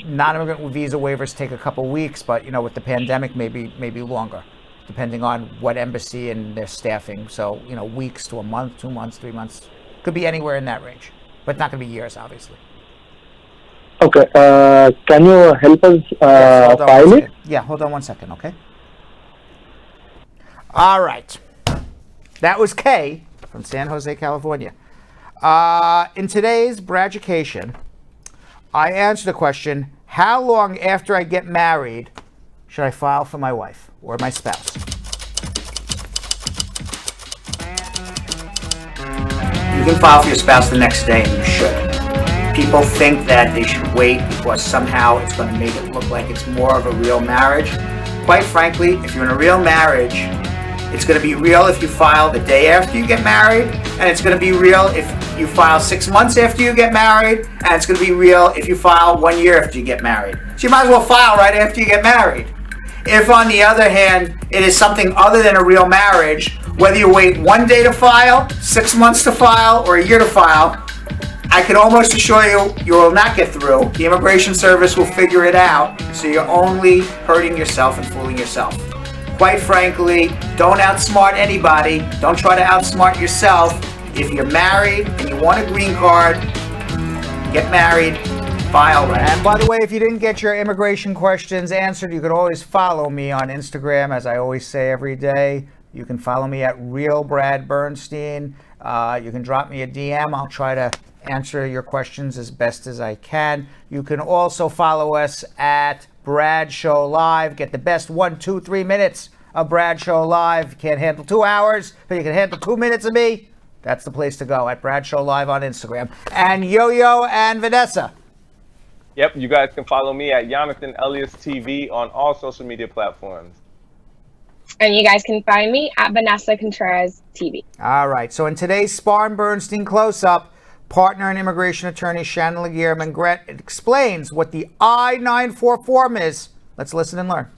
non-immigrant visa waivers take a couple weeks, but with the pandemic, maybe longer, depending on what embassy and their staffing. So weeks to a month, 2 months, 3 months, could be anywhere in that range, but not going to be years, obviously. Okay, can you help us file it? Yeah, hold on 1 second, okay? All right, that was Kay from San Jose, California. In today's Braducation, I answered the question, how long after I get married should I file for my wife or my spouse? You can file for your spouse the next day, and you should. People think that they should wait because somehow it's going to make it look like it's more of a real marriage. Quite frankly, if you're in a real marriage, it's going to be real if you file the day after you get married, and it's going to be real if you file 6 months after you get married, and it's going to be real if you file 1 year after you get married. So you might as well file right after you get married. If, on the other hand, it is something other than a real marriage, whether you wait 1 day to file, 6 months to file, or a year to file, I can almost assure you will not get through. The Immigration Service will figure it out, so you're only hurting yourself and fooling yourself. Quite frankly, don't outsmart anybody. Don't try to outsmart yourself. If you're married and you want a green card, get married, file right. And by the way, if you didn't get your immigration questions answered, you could always follow me on Instagram, as I always say every day. You can follow me at Real Brad Bernstein. You can drop me a DM. I'll try to answer your questions as best as I can. You can also follow us at Brad Show Live. Get the best 1, 2, 3 minutes of Brad Show Live. You can't handle 2 hours, but you can handle 2 minutes of me. That's the place to go, at Brad Show Live on Instagram. And Yo-Yo and Vanessa. Yep, you guys can follow me at Yonathan Elias TV on all social media platforms. And you guys can find me at Vanessa Contreras TV. All right, so in today's Spar and Bernstein close-up, partner and immigration attorney Shannon Laguerre-Mengret explains what the I-944 form is. Let's listen and learn.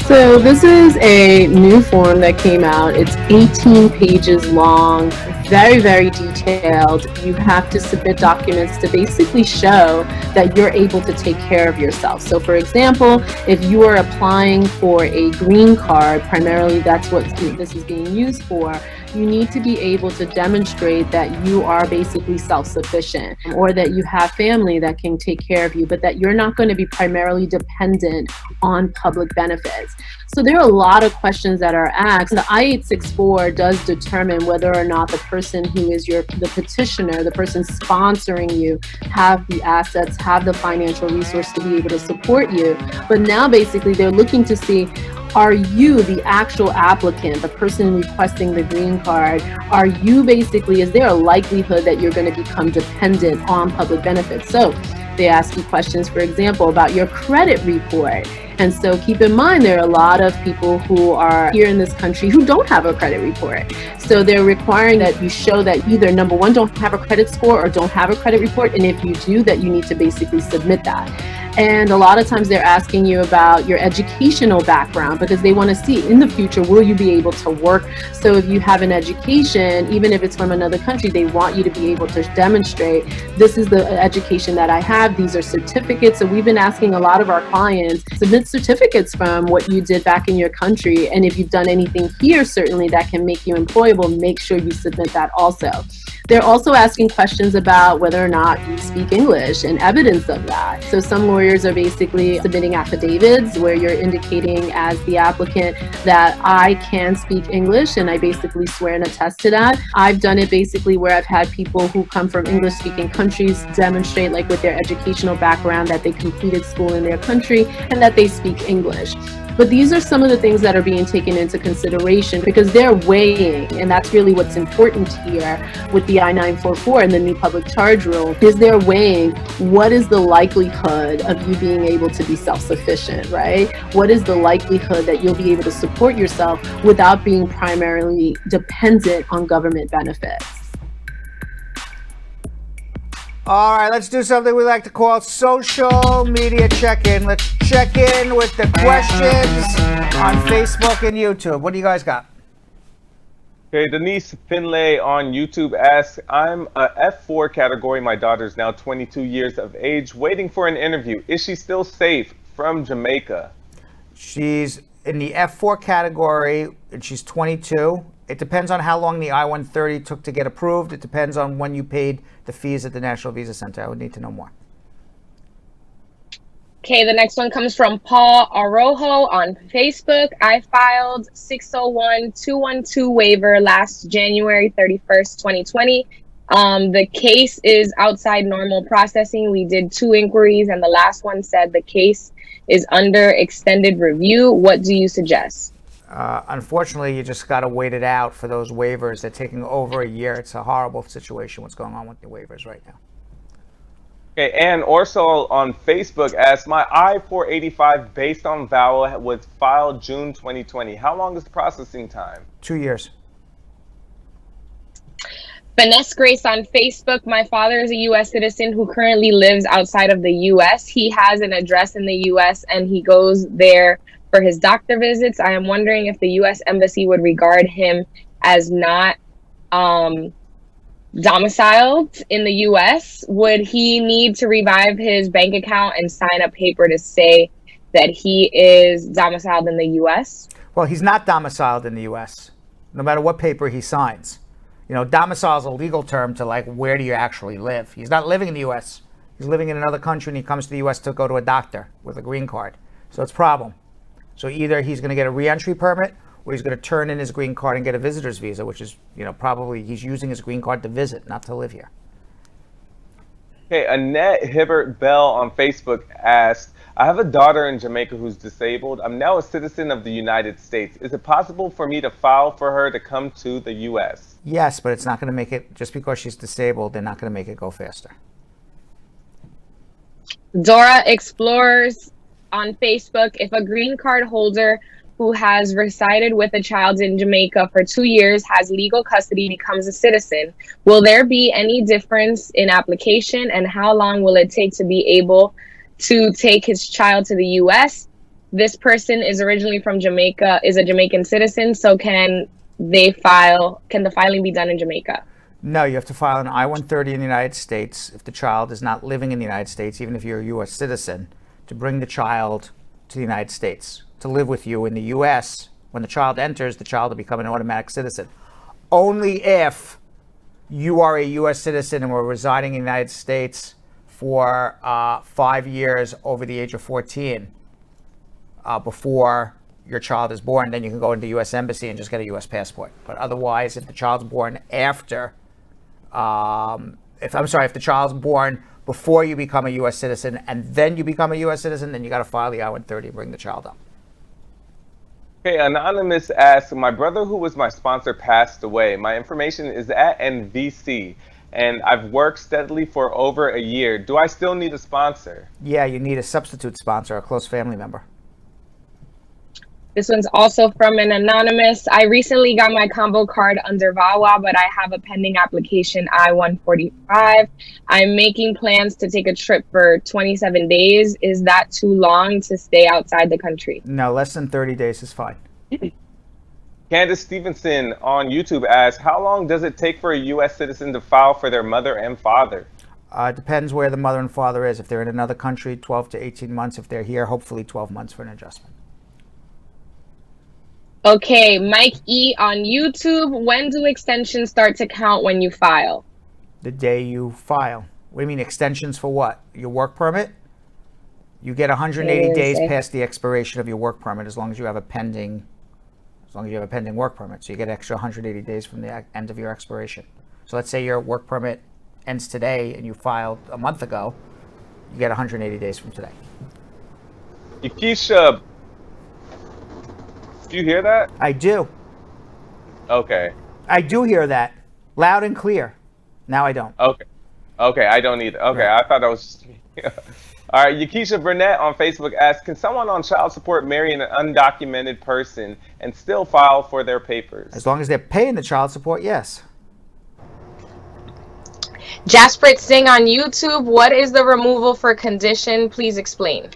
So this is a new form that came out. It's 18 pages long, very, very detailed. You have to submit documents to basically show that you're able to take care of yourself. So for example, if you are applying for a green card, primarily that's what this is being used for, you need to be able to demonstrate that you are basically self-sufficient, or that you have family that can take care of you, but that you're not going to be primarily dependent on public benefits. So there are a lot of questions that are asked. The I-864 does determine whether or not the person who is the petitioner, the person sponsoring you, have the assets, have the financial resource to be able to support you. But now basically they're looking to see, are you the actual applicant, the person requesting the green card? Are you basically, is there a likelihood that you're going to become dependent on public benefits? So they ask you questions, for example, about your credit report. And so keep in mind, there are a lot of people who are here in this country who don't have a credit report. So they're requiring that you show that either, number one, don't have a credit score or don't have a credit report. And if you do, that you need to basically submit that. And a lot of times they're asking you about your educational background, because they want to see in the future, will you be able to work? So if you have an education, even if it's from another country, they want you to be able to demonstrate, this is the education that I have, these are certificates. So we've been asking a lot of our clients, submit certificates from what you did back in your country. And if you've done anything here, certainly that can make you employable, make sure you submit that also. They're also asking questions about whether or not you speak English and evidence of that. So some lawyers are basically submitting affidavits where you're indicating as the applicant that I can speak English, and I basically swear and attest to that. I've done it basically where I've had people who come from English-speaking countries demonstrate, like with their educational background, that they completed school in their country and that they speak English. But these are some of the things that are being taken into consideration, because they're weighing, and that's really what's important here with the I-944 and the new public charge rule, is they're weighing what is the likelihood of you being able to be self-sufficient, right? What is the likelihood that you'll be able to support yourself without being primarily dependent on government benefits? All right, let's do something we like to call social media check-in. Let's check in with the questions on Facebook and YouTube. What do you guys got? Okay, Denise Finlay on YouTube asks, I'm a F4 category. My daughter's now 22 years of age, waiting for an interview. Is she still safe? From Jamaica. She's in the F4 category, and she's 22. It depends on how long the I-130 took to get approved. It depends on when you paid the fees at the National Visa Center. I would need to know more. Okay, the next one comes from Paul Arojo on Facebook. I filed 601-212 waiver last January 31st, 2020. The case is outside normal processing. We did 2 inquiries, and the last one said the case is under extended review. What do you suggest? Unfortunately, you just got to wait it out for those waivers. They're taking over a year. It's a horrible situation what's going on with the waivers right now. Okay, and also on Facebook asks, my I-485 based on vowel was filed June 2020. How long is the processing time? 2 years. Vanessa Grace on Facebook. My father is a U.S. citizen who currently lives outside of the U.S. He has an address in the U.S. and he goes there for his doctor visits. I am wondering if the U.S. Embassy would regard him as not domiciled in the U.S. Would he need to revive his bank account and sign a paper to say that he is domiciled in the U.S.? Well, he's not domiciled in the U.S., no matter what paper he signs. You know, domicile is a legal term to, like, where do you actually live? He's not living in the U.S. He's living in another country, and he comes to the U.S. to go to a doctor with a green card. So it's a problem. So either he's going to get a re-entry permit, or he's going to turn in his green card and get a visitor's visa, which is, you know, probably he's using his green card to visit, not to live here. Okay, Annette Hibbert Bell on Facebook asked, I have a daughter in Jamaica who's disabled. I'm now a citizen of the United States. Is it possible for me to file for her to come to the U.S.? Yes, but it's not going to make it, just because she's disabled, they're not going to make it go faster. Dora Explorers on Facebook. If a green card holder who has resided with a child in Jamaica for 2 years has legal custody becomes a citizen, will there be any difference in application, and how long will it take to be able to take his child to the U.S.? This person is originally from Jamaica, is a Jamaican citizen, so can the filing be done in Jamaica? No, you have to file an I-130 in the United States if the child is not living in the United States, even if you're a U.S. citizen, to bring the child to the United States, to live with you in the U.S. When the child enters, the child will become an automatic citizen. only if you are a U.S. citizen and were residing in the United States for 5 years over the age of 14 before your child is born, then you can go into the U.S. Embassy and just get a U.S. passport. But otherwise, if the child's born after, if the child's born before you become a U.S. citizen and then you become a U.S. citizen, then you got to file the I-130 and bring the child up. Okay, Anonymous asks, my brother who was my sponsor passed away. My information is at NVC, and I've worked steadily for over a year. Do I still need a sponsor? Yeah, you need a substitute sponsor, a close family member. This one's also from an anonymous. I recently got my combo card under VAWA, but I have a pending application I-145. I'm making plans to take a trip for 27 days. Is that too long to stay outside the country? No, less than 30 days is fine. Candace Stevenson on YouTube asks, how long does it take for a U.S. citizen to file for their mother and father? It depends where the mother and father is. If they're in another country, 12 to 18 months. If they're here, hopefully 12 months for an adjustment. Okay, Mike E on YouTube. When do extensions start to count when you file? The day you file. What do you mean extensions for what? Your work permit? You get 180 days past the expiration of your work permit as long as you have a pending work permit. So you get extra 180 days from the end of your expiration. So let's say your work permit ends today and you filed a month ago, you get 180 days from today. Yakisha, do you hear that? I do. Okay. I do hear that. Loud and clear. Now I don't. Okay. Okay, I don't either. Okay, right. I thought that was just me. All right, Yakisha Burnett on Facebook asks, can someone on child support marry an undocumented person and still file for their papers? As long as they're paying the child support, yes. Jasprit Singh on YouTube. What is the removal for condition? Please explain.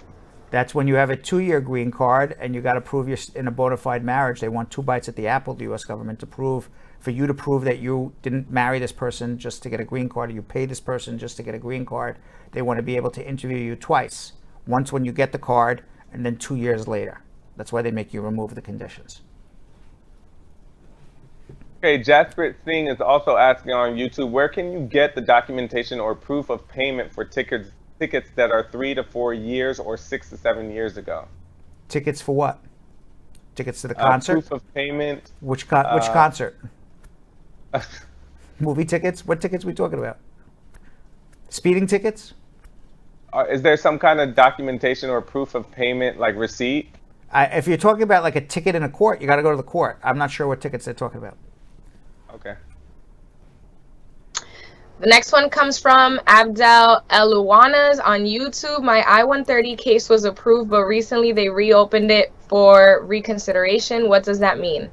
That's when you have a 2-year green card and you got to prove you're in a bona fide marriage. They want 2 bites at the apple, the U.S. government, for you to prove that you didn't marry this person just to get a green card, or you paid this person just to get a green card. They want to be able to interview you twice. Once when you get the card, and then 2 years later. That's why they make you remove the conditions. Okay, Jasprit Singh is also asking on YouTube, where can you get the documentation or proof of payment for tickets that are 3 to 4 years or 6 to 7 years ago? Tickets for what? Tickets to the concert? Proof of payment. Which concert? Movie tickets? What tickets are we talking about? Speeding tickets? Is there some kind of documentation or proof of payment, like receipt? If you're talking about like a ticket in a court, you got to go to the court. I'm not sure what tickets they're talking about. Okay. The next one comes from Abdel Eluanas on YouTube. My I-130 case was approved, but recently they reopened it for reconsideration. What does that mean?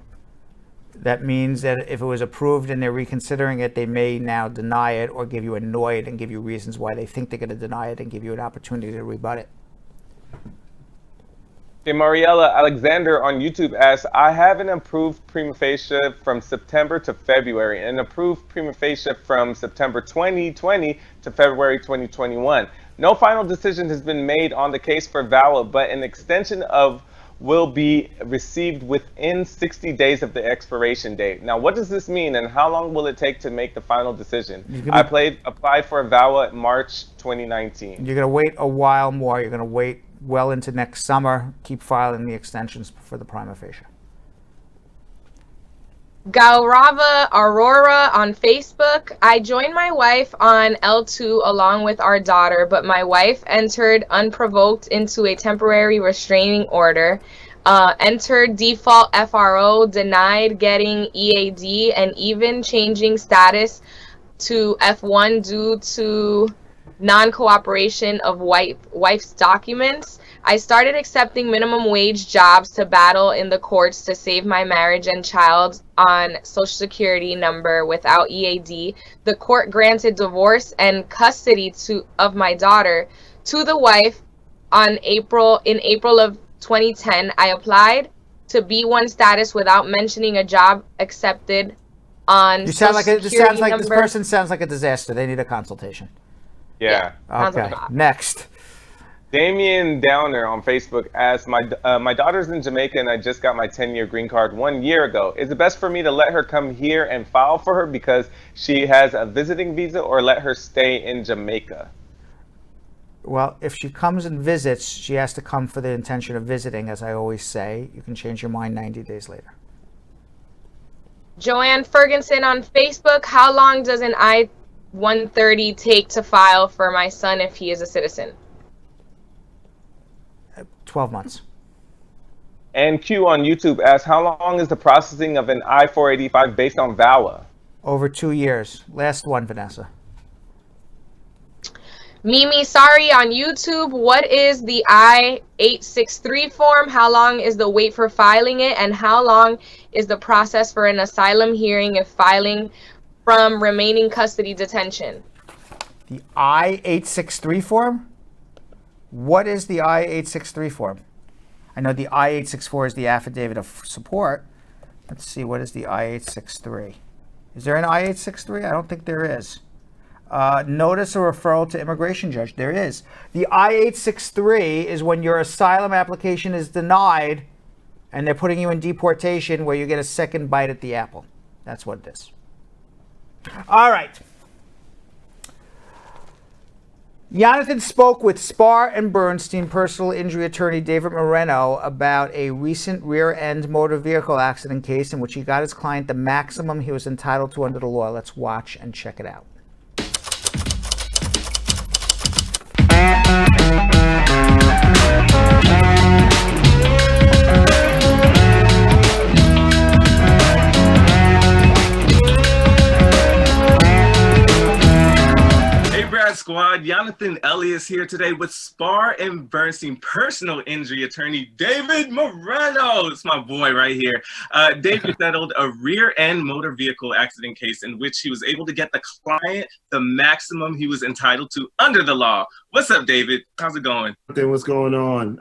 That means that if it was approved and they're reconsidering it, they may now deny it or give you a NOID and give you reasons why they think they're going to deny it and give you an opportunity to rebut it. Okay, Mariella Alexander on YouTube asks, I have an approved prima facie from September to February and an approved prima facie from September 2020 to February 2021. No final decision has been made on the case for VAWA, but an extension will be received within 60 days of the expiration date. Now, what does this mean, and how long will it take to make the final decision? I applied for a VAWA in March 2019. You're going to wait a while more. You're going to wait well into next summer. Keep filing the extensions for the prima facie. Gaurava Aurora on Facebook. I joined my wife on L2 along with our daughter, but my wife entered unprovoked into a temporary restraining order, entered default FRO, denied getting EAD, and even changing status to F1 due to non-cooperation of wife's documents. I started accepting minimum wage jobs to battle in the courts to save my marriage and child on Social Security number without EAD. The court granted divorce and custody of my daughter to the wife in April of 2010. I applied to B1 status without mentioning a job accepted on You sound Social like Security this number. person sounds like a disaster. They need a consultation. Yeah. Okay. Next. Damien Downer on Facebook asks, my daughter's in Jamaica and I just got my 10-year green card 1 year ago. Is it best for me to let her come here and file for her because she has a visiting visa, or let her stay in Jamaica? Well, if she comes and visits, she has to come for the intention of visiting, as I always say. You can change your mind 90 days later. Joanne Ferguson on Facebook, how long does an I-130 take to file for my son if he is a citizen? 12 months. And Q on YouTube asks, how long is the processing of an I-485 based on VAWA? Over 2 years. Last one, Vanessa. Mimi Sari on YouTube, what is the I-863 form? How long is the wait for filing it? And how long is the process for an asylum hearing if filing from remaining custody detention? The I-863 form? What is the I-863 form? I know the I-864 is the affidavit of support. Let's see, what is the I-863? Is there an I-863? I don't think there is. Notice of referral to immigration judge. There is. The I-863 is when your asylum application is denied and they're putting you in deportation, where you get a second bite at the apple. That's what it is. All right. Yonathan spoke with Spar and Bernstein personal injury attorney David Moreno about a recent rear-end motor vehicle accident case in which he got his client the maximum he was entitled to under the law. Let's watch and check it out. Squad, Yonathan Elias here today with Spar and Bernstein personal injury attorney David Moreno. It's my boy right here. David settled a rear-end motor vehicle accident case in which he was able to get the client the maximum he was entitled to under the law. What's up, David? How's it going? What's going on?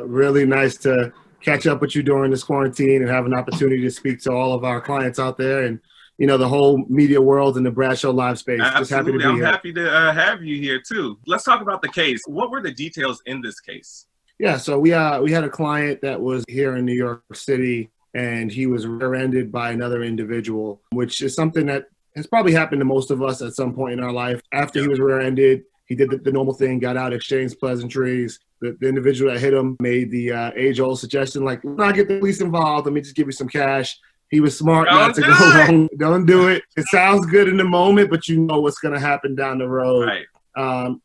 Really nice to catch up with you during this quarantine and have an opportunity to speak to all of our clients out there and the whole media world and the Bradshaw live space. Absolutely. Just happy to be I'm here. happy to have you here too. Let's talk about the case. What were the details in this case? Yeah, so we had a client that was here in New York City, and he was rear-ended by another individual, which is something that has probably happened to most of us at some point in our life. After he was rear-ended, he did the normal thing, got out, exchanged pleasantries. The individual that hit him made the age-old suggestion, like, let's not get the police involved, let me just give you some cash. He was smart not to go wrong. Don't do it. It sounds good in the moment, but you know what's going to happen down the road. Right.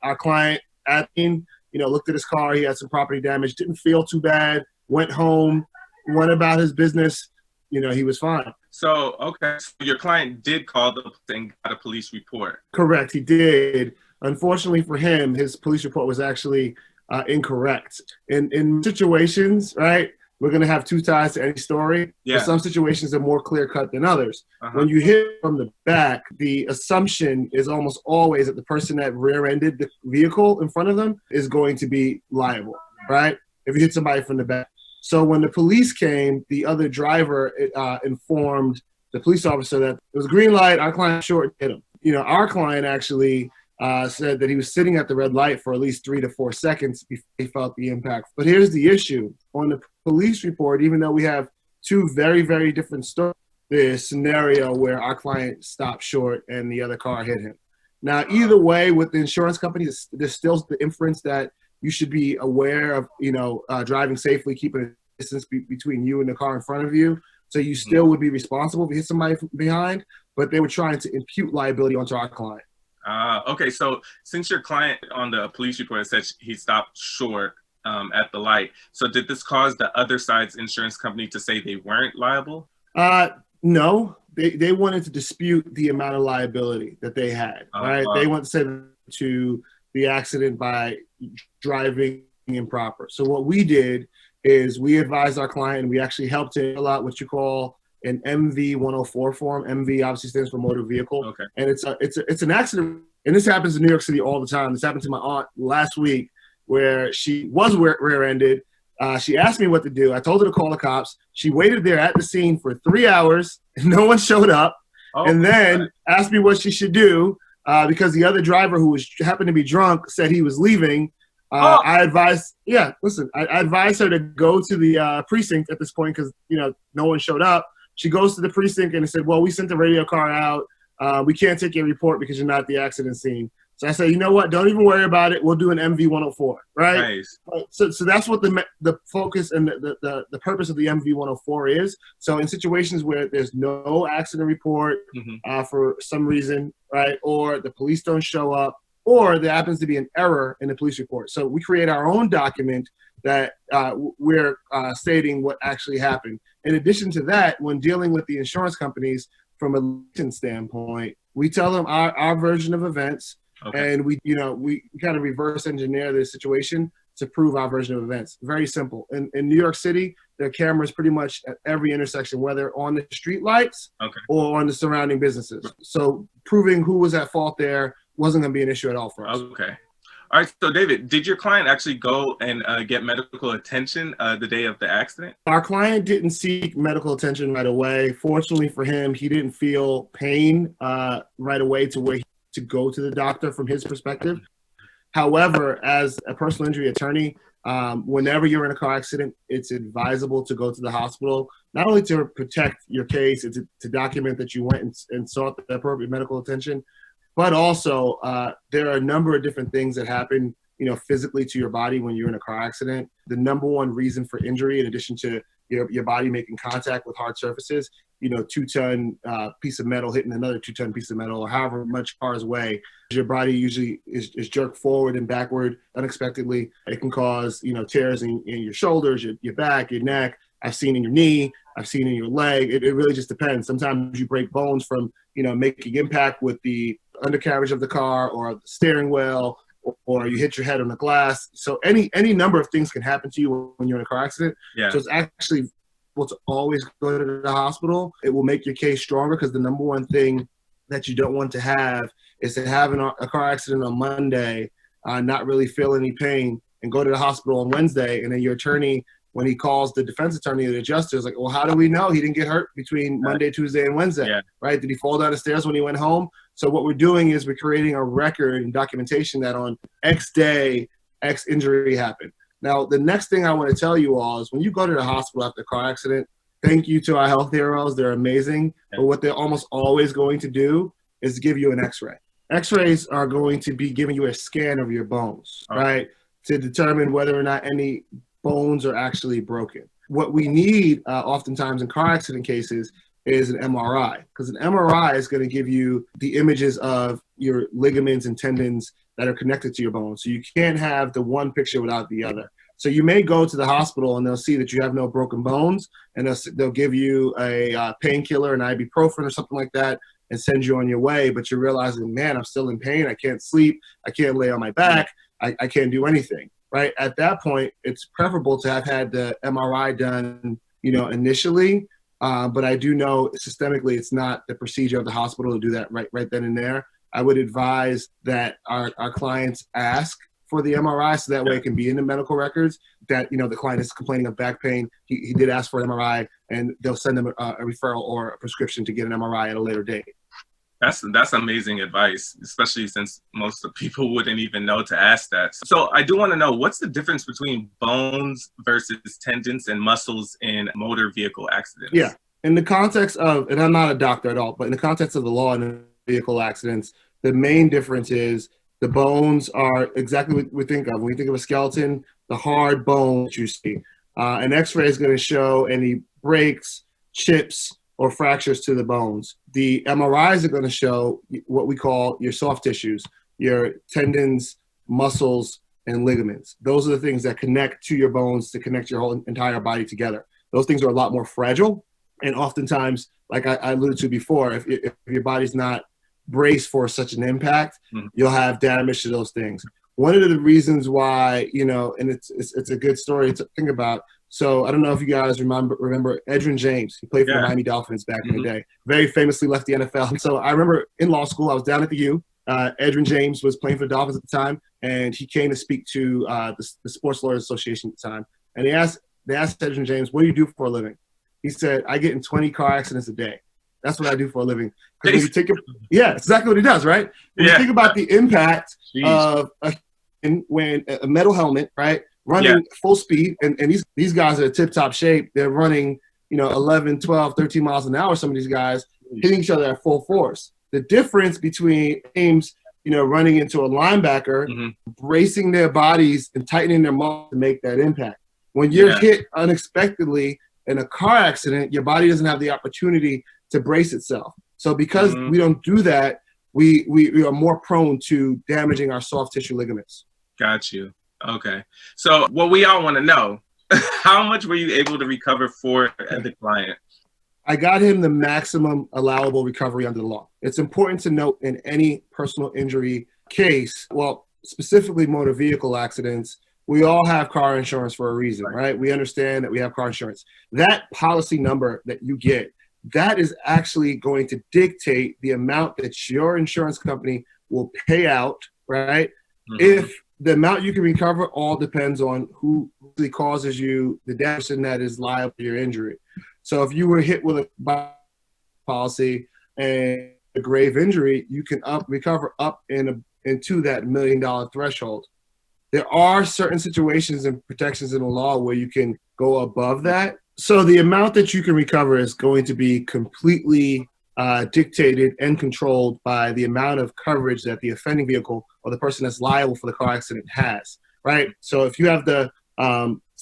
Our client, looked at his car. He had some property damage. Didn't feel too bad. Went home. Went about his business. He was fine. So, okay. So your client did call the police and got a police report. Correct. He did. Unfortunately for him, his police report was actually incorrect. In situations, right, we're going to have two sides to any story. Yeah. But some situations are more clear-cut than others. When you hit from the back, the assumption is almost always that the person that rear-ended the vehicle in front of them is going to be liable, right? If you hit somebody from the back. So when the police came, the other driver informed the police officer that it was a green light, our client short hit him. Our client actually said that he was sitting at the red light for at least 3 to 4 seconds before he felt the impact. But here's the issue. On the police report, even though we have two very, very different stories, there's a scenario where our client stopped short and the other car hit him. Now, either way, with the insurance companies, there's still the inference that you should be aware of, driving safely, keeping a distance between you and the car in front of you. So you still would be responsible if you hit somebody from behind, but they were trying to impute liability onto our client. Okay, so since your client on the police report said he stopped short at the light, so did this cause the other side's insurance company to say they weren't liable? No, they wanted to dispute the amount of liability that they had. Right? They wanted to say to the accident by driving improper. So what we did is we advised our client, and we actually helped him fill out what you call an MV 104 form. MV obviously stands for motor vehicle. Okay. And it's an accident, and this happens in New York City all the time. This happened to my aunt last week, where she was rear-ended. She asked me what to do. I told her to call the cops. She waited there at the scene for 3 hours, and no one showed up. And then asked me what she should do because the other driver, who happened to be drunk, said he was leaving. I advise her to go to the precinct at this point because, no one showed up. She goes to the precinct and they said, well, we sent the radio car out. We can't take your report because you're not at the accident scene. So I said, you know what? Don't even worry about it. We'll do an MV 104, right? Nice. So that's what the focus and the purpose of the MV 104 is. So in situations where there's no accident report for some reason, right, or the police don't show up, or there happens to be an error in the police report. So we create our own document that we're stating what actually happened. In addition to that, when dealing with the insurance companies from a litigation standpoint, we tell them our version of events. Okay. And we kind of reverse engineer the situation to prove our version of events. Very simple. In New York City, there are cameras pretty much at every intersection, whether on the street lights or on the surrounding businesses. So proving who was at fault there wasn't going to be an issue at all for us. Okay. All right. So David, did your client actually go and get medical attention the day of the accident? Our client didn't seek medical attention right away. Fortunately for him, he didn't feel pain right away to go to the doctor from his perspective. However, as a personal injury attorney, whenever you're in a car accident, it's advisable to go to the hospital, not only to protect your case and to document that you went and sought the appropriate medical attention, but also there are a number of different things that happen, physically to your body when you're in a car accident. The number one reason for injury, in addition to your body making contact with hard surfaces, 2-ton piece of metal hitting another 2-ton piece of metal, or however much cars weigh, your body usually is jerked forward and backward unexpectedly. It can cause, tears in your shoulders, your back, your neck. I've seen in your knee. I've seen in your leg. It really just depends. Sometimes you break bones from, making impact with the undercarriage of the car or the steering wheel, or you hit your head on the glass. So any number of things can happen to you when you're in a car accident. Yeah. So it's actually to always go to the hospital. It will make your case stronger because the number one thing that you don't want to have is to have a car accident on Monday, not really feel any pain, and go to the hospital on Wednesday, and then your attorney, when he calls the defense attorney or the adjuster, is like, well, how do we know he didn't get hurt between Monday, Tuesday, and Wednesday, right? Did he fall down the stairs when he went home? So what we're doing is we're creating a record and documentation that on X day, X injury happened. Now, the next thing I want to tell you all is when you go to the hospital after a car accident, thank you to our health heroes. They're amazing. But what they're almost always going to do is give you an x-ray. X-rays are going to be giving you a scan of your bones, right, to determine whether or not any bones are actually broken. What we need oftentimes in car accident cases is an MRI, because an MRI is going to give you the images of your ligaments and tendons that are connected to your bones. So you can't have the one picture without the other. So you may go to the hospital and they'll see that you have no broken bones, and they'll give you a painkiller, an ibuprofen or something like that, and send you on your way. But you're realizing, man, I'm still in pain. I can't sleep. I can't lay on my back. I can't do anything, right? At that point, it's preferable to have had the MRI done, initially. But I do know systemically it's not the procedure of the hospital to do that right then and there. I would advise that our clients ask for the MRI so that way it can be in the medical records that, the client is complaining of back pain. He did ask for an MRI, and they'll send them a referral or a prescription to get an MRI at a later date. That's amazing advice, especially since most of the people wouldn't even know to ask that. So I do want to know, what's the difference between bones versus tendons and muscles in motor vehicle accidents? Yeah. In the context of, and I'm not a doctor at all, but in the context of the law and vehicle accidents, the main difference is the bones are exactly what we think of. When we think of a skeleton, the hard bones you see. An x-ray is going to show any breaks, chips, or fractures to the bones. The MRIs are going to show what we call your soft tissues, your tendons, muscles, and ligaments. Those are the things that connect to your bones to connect your whole entire body together. Those things are a lot more fragile. And oftentimes, like I alluded to before, if your body's not braced for such an impact, you'll have damage to those things. One of the reasons why, and it's a good story to think about. So I don't know if you guys remember Edgerrin James. He played for the Miami Dolphins back in the day. Very famously left the NFL. So I remember in law school, I was down at the U. Edgerrin James was playing for the Dolphins at the time, and he came to speak to the Sports Lawyers Association at the time. And they asked Edgerrin James, "What do you do for a living?" He said, "I get in 20 car accidents a day. That's what I do for a living." Because when you think it's exactly what he does, right? When you think about the impact of a wearing a metal helmet, right? Running full speed. And these guys are in tip-top shape. They're running, 11, 12, 13 miles an hour, some of these guys, hitting each other at full force. The difference between teams, running into a linebacker, bracing their bodies and tightening their muscles to make that impact. When you're hit unexpectedly in a car accident, your body doesn't have the opportunity to brace itself. So because we don't do that, we are more prone to damaging our soft tissue ligaments. Got you. Okay. So what we all want to know, how much were you able to recover for the client? I got him the maximum allowable recovery under the law. It's important to note in any personal injury case, well, specifically motor vehicle accidents, we all have car insurance for a reason, right? We understand that we have car insurance. That policy number that you get, that is actually going to dictate the amount that your insurance company will pay out, right? If the amount you can recover all depends on who really causes you the damage that is liable for your injury. So if you were hit with a policy and a grave injury, you can recover up into that $1 million threshold. There are certain situations and protections in the law where you can go above that. So the amount that you can recover is going to be completely dictated and controlled by the amount of coverage that the offending vehicle or the person that's liable for the car accident has, right? So if you have the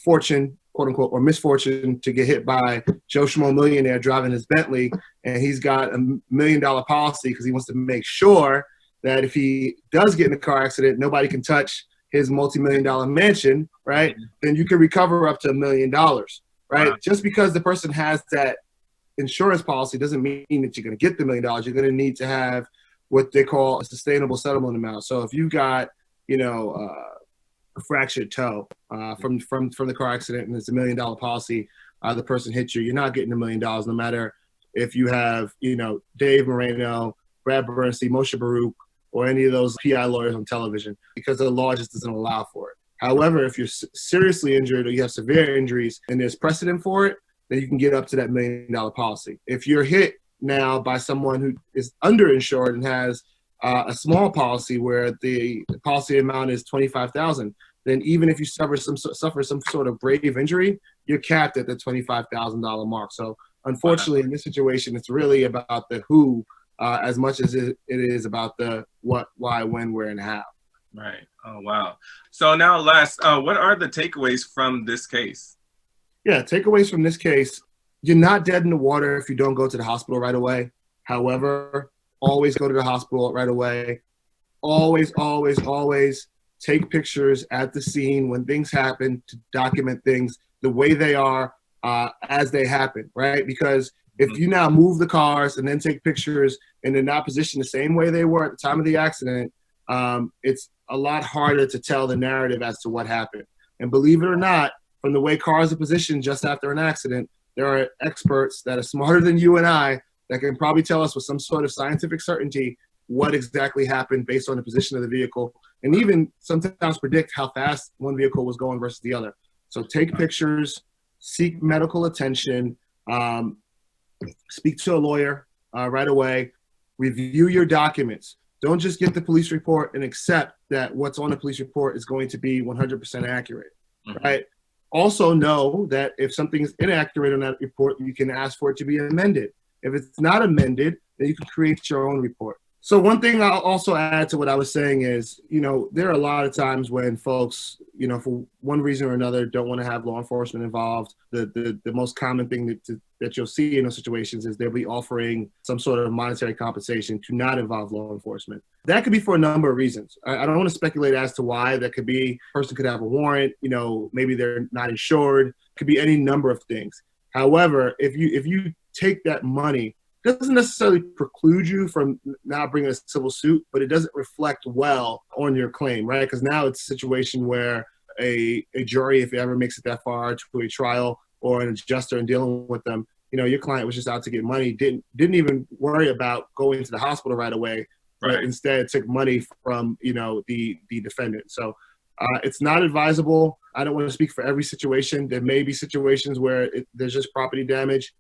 fortune, quote unquote, or misfortune to get hit by Joe Schmo millionaire driving his Bentley, and he's got $1 million policy because he wants to make sure that if he does get in a car accident, nobody can touch his multi-million-dollar mansion, right? Then you can recover up to $1 million, right? Wow. Just because the person has that insurance policy doesn't mean that you're going to get the $1 million. You're going to need to have what they call a sustainable settlement amount. So if you got, a fractured toe from the car accident and it's $1 million policy, the person hits you, you're not getting $1 million, no matter if you have, Dave Moreno, Brad Bernstein, Moshe Baruch, or any of those PI lawyers on television, because the law just doesn't allow for it. However, if you're seriously injured or you have severe injuries and there's precedent for it, then you can get up to that $1 million policy. If you're hit now by someone who is underinsured and has a small policy where the policy amount is $25,000, then even if you suffer some sort of grave injury, you're capped at the $25,000 mark. So unfortunately, in this situation, it's really about the who as much as it is about the what, why, when, where, and how. Right. Oh, wow. So now last, what are the takeaways from this case? Yeah, takeaways from this case, you're not dead in the water if you don't go to the hospital right away. However, always go to the hospital right away. Always, always, always take pictures at the scene when things happen to document things the way they are as they happen, right? Because if you now move the cars and then take pictures and they're not positioned the same way they were at the time of the accident, it's a lot harder to tell the narrative as to what happened. And believe it or not, from the way cars are positioned just after an accident, there are experts that are smarter than you and I that can probably tell us with some sort of scientific certainty what exactly happened based on the position of the vehicle, and even sometimes predict how fast one vehicle was going versus the other. So take pictures, seek medical attention, speak to a lawyer right away, review your documents. Don't just get the police report and accept that what's on the police report is going to be 100% accurate, right? Also know that if something is inaccurate on that report, you can ask for it to be amended. If it's not amended, then you can create your own report. So one thing I'll also add to what I was saying is, there are a lot of times when folks, for one reason or another, don't want to have law enforcement involved. The most common thing that you'll see in those situations is they'll be offering some sort of monetary compensation to not involve law enforcement. That could be for a number of reasons. I don't want to speculate as to why. That could be a person could have a warrant, maybe they're not insured. It could be any number of things. However, if you take that money, it doesn't necessarily preclude you from not bringing a civil suit, but it doesn't reflect well on your claim, right? Because now it's a situation where a jury, if it ever makes it that far to a trial, or an adjuster and dealing with them, your client was just out to get money, didn't even worry about going to the hospital right away, but instead took money from, the defendant. So it's not advisable. I don't want to speak for every situation. There may be situations where there's just property damage.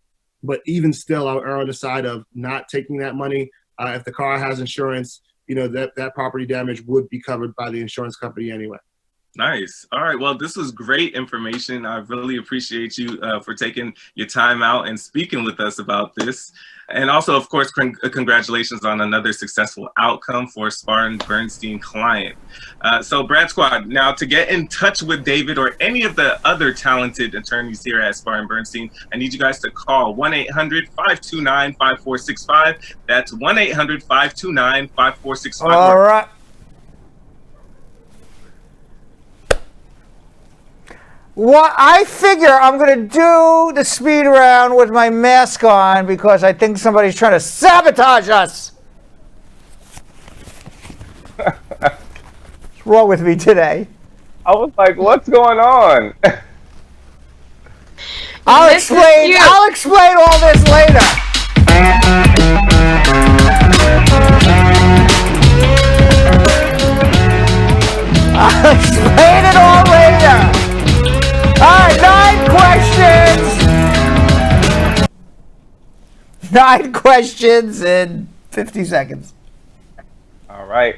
But even still, I'll err on the side of not taking that money. If the car has insurance, that property damage would be covered by the insurance company anyway. Nice. All right. Well, this was great information. I really appreciate you for taking your time out and speaking with us about this. And also, of course, congratulations on another successful outcome for a Spar and Bernstein client. So, Brad Squad, now to get in touch with David or any of the other talented attorneys here at Spar and Bernstein, I need you guys to call 1-800-529-5465. That's 1-800-529-5465. All right. Well, I figure I'm going to do the speed round with my mask on because I think somebody's trying to sabotage us. What's wrong with me today? I was like, what's going on? I'll explain all this later. I'll explain it all later. All right, 9 questions. 9 questions in 50 seconds. All right.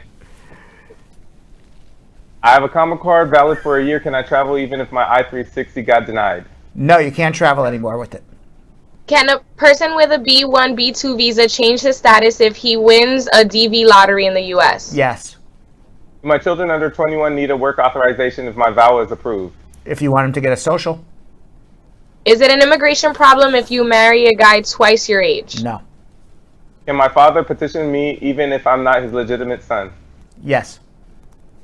I have a common card valid for a year. Can I travel even if my I-360 got denied? No, you can't travel anymore with it. Can a person with a B1, B2 visa change his status if he wins a DV lottery in the U.S.? Yes. Do my children under 21 need a work authorization if my VAWA is approved? If you want him to get a social. Is it an immigration problem if you marry a guy twice your age? No. Can my father petition me even if I'm not his legitimate son? Yes.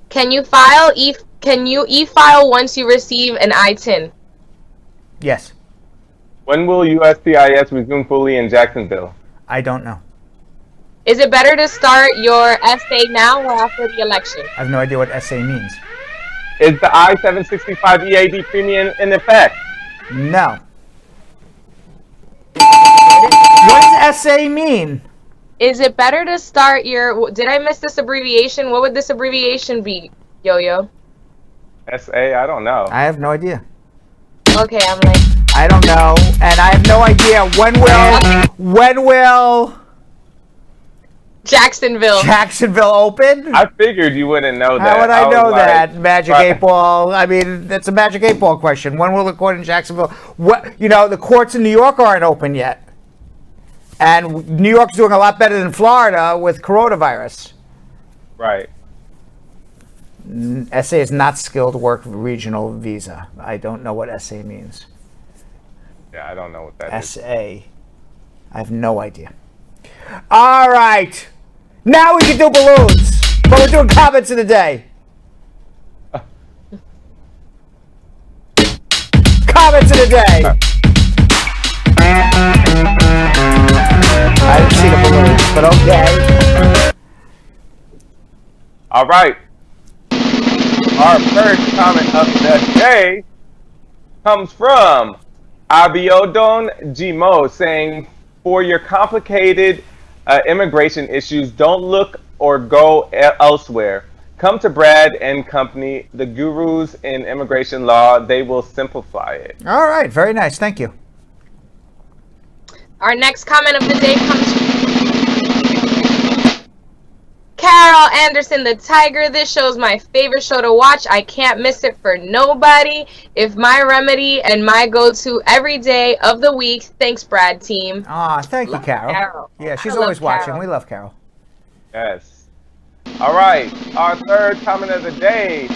Can you e-file once you receive an I-10? Yes. When will USCIS resume fully in Jacksonville? I don't know. Is it better to start your essay now or after the election? I have no idea what essay means. Is the I-765 EAD premium in effect? No. What does essay mean? Is it better to start your... Did I miss this abbreviation? What would this abbreviation be, Yo-Yo? SA? I don't know. I have no idea. Okay, I'm like... I don't know, and I have no idea when will Jacksonville open? I figured you wouldn't know that. How would I know that? Like, Magic 8 Ball. I mean, that's a Magic 8 Ball question. When will the court in Jacksonville? What, the courts in New York aren't open yet. And New York's doing a lot better than Florida with coronavirus. Right. SA is not skilled work regional visa. I don't know what SA means. Yeah, I don't know what that is. SA. I have no idea. All right. Now we can do balloons. But we're doing comments of the day. Comments of the day. I didn't see the balloons, but okay. All right. Our first comment of the day comes from Abiodun Jimo saying, for your complicated immigration issues, don't look or go elsewhere. Come to Brad and Company, the gurus in immigration law. They will simplify it. All right. Very nice. Thank you. Our next comment of the day comes from Carol Anderson, the Tiger. This show's my favorite show to watch. I can't miss it for nobody. If my remedy and my go-to every day of the week. Thanks, Brad team. Thank you, Carol. Yeah, she's always watching. We love Carol. Yes. All right. Our third comment of the day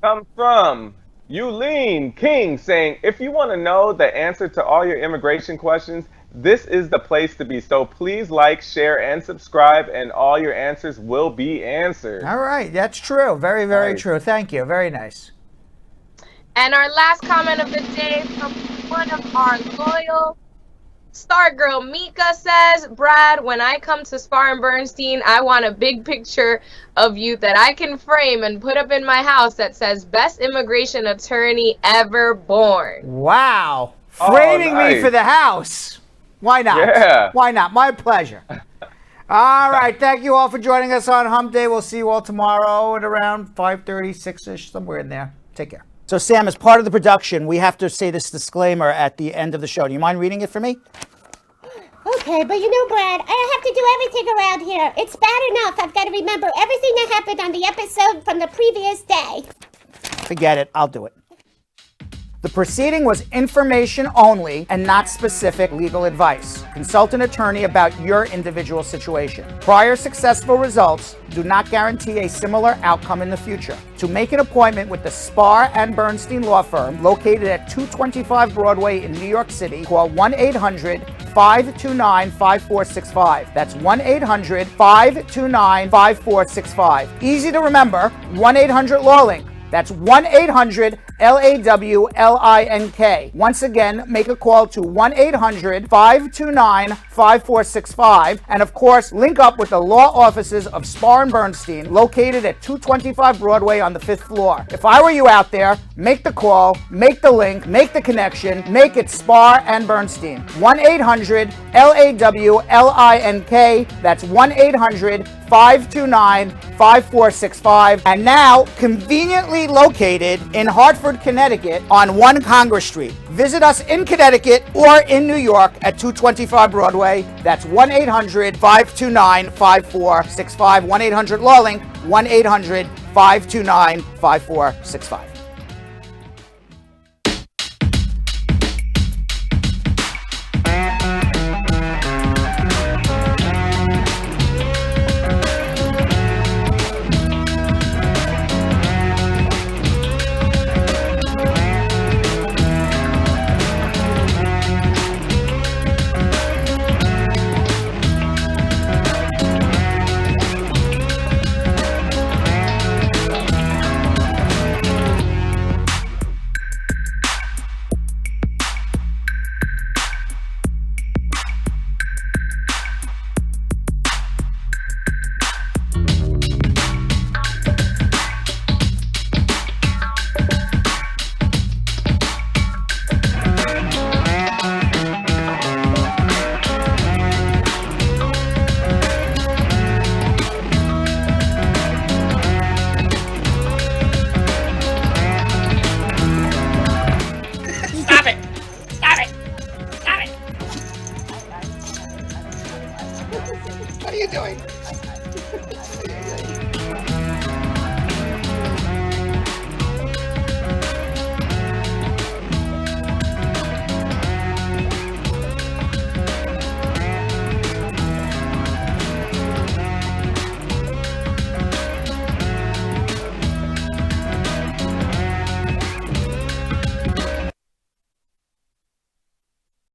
comes from Yulene King saying, if you want to know the answer to all your immigration questions, this is the place to be. So please like, share, and subscribe, and all your answers will be answered. All right. That's true. Very, very true. Thank you. Very nice. And our last comment of the day from one of our loyal Star Girl Mika says, Brad, when I come to Spar and Bernstein, I want a big picture of you that I can frame and put up in my house that says best immigration attorney ever born. Wow. Framing me for the house. Why not? Yeah. Why not? My pleasure. All right. Thank you all for joining us on Hump Day. We'll see you all tomorrow at around 5:30, 6-ish, somewhere in there. Take care. So, Sam, as part of the production, we have to say this disclaimer at the end of the show. Do you mind reading it for me? Okay. Okay, but you know, Brad, I have to do everything around here. It's bad enough I've got to remember everything that happened on the episode from the previous day. Forget it. I'll do it. The proceeding was information only and not specific legal advice. Consult an attorney about your individual situation. Prior successful results do not guarantee a similar outcome in the future. To make an appointment with the Spar and Bernstein law firm located at 225 Broadway in New York City, call 1-800-529-5465. That's 1-800-529-5465. Easy to remember, 1-800-LAWLINK. That's 1-800-LAWLINK. Once again, make a call to 1-800-529-5465. And of course, link up with the law offices of Spar and Bernstein, located at 225 Broadway on the 5th floor. If I were you out there, make the call, make the link, make the connection, make it Spar and Bernstein. 1-800-LAWLINK. That's 1-800-529-5465. And now, conveniently located in Hartford, Connecticut on 1 Congress Street. Visit us in Connecticut or in New York at 225 Broadway. That's 1-800-529-5465. 1-800-LAWLINK. 1-800-529-5465.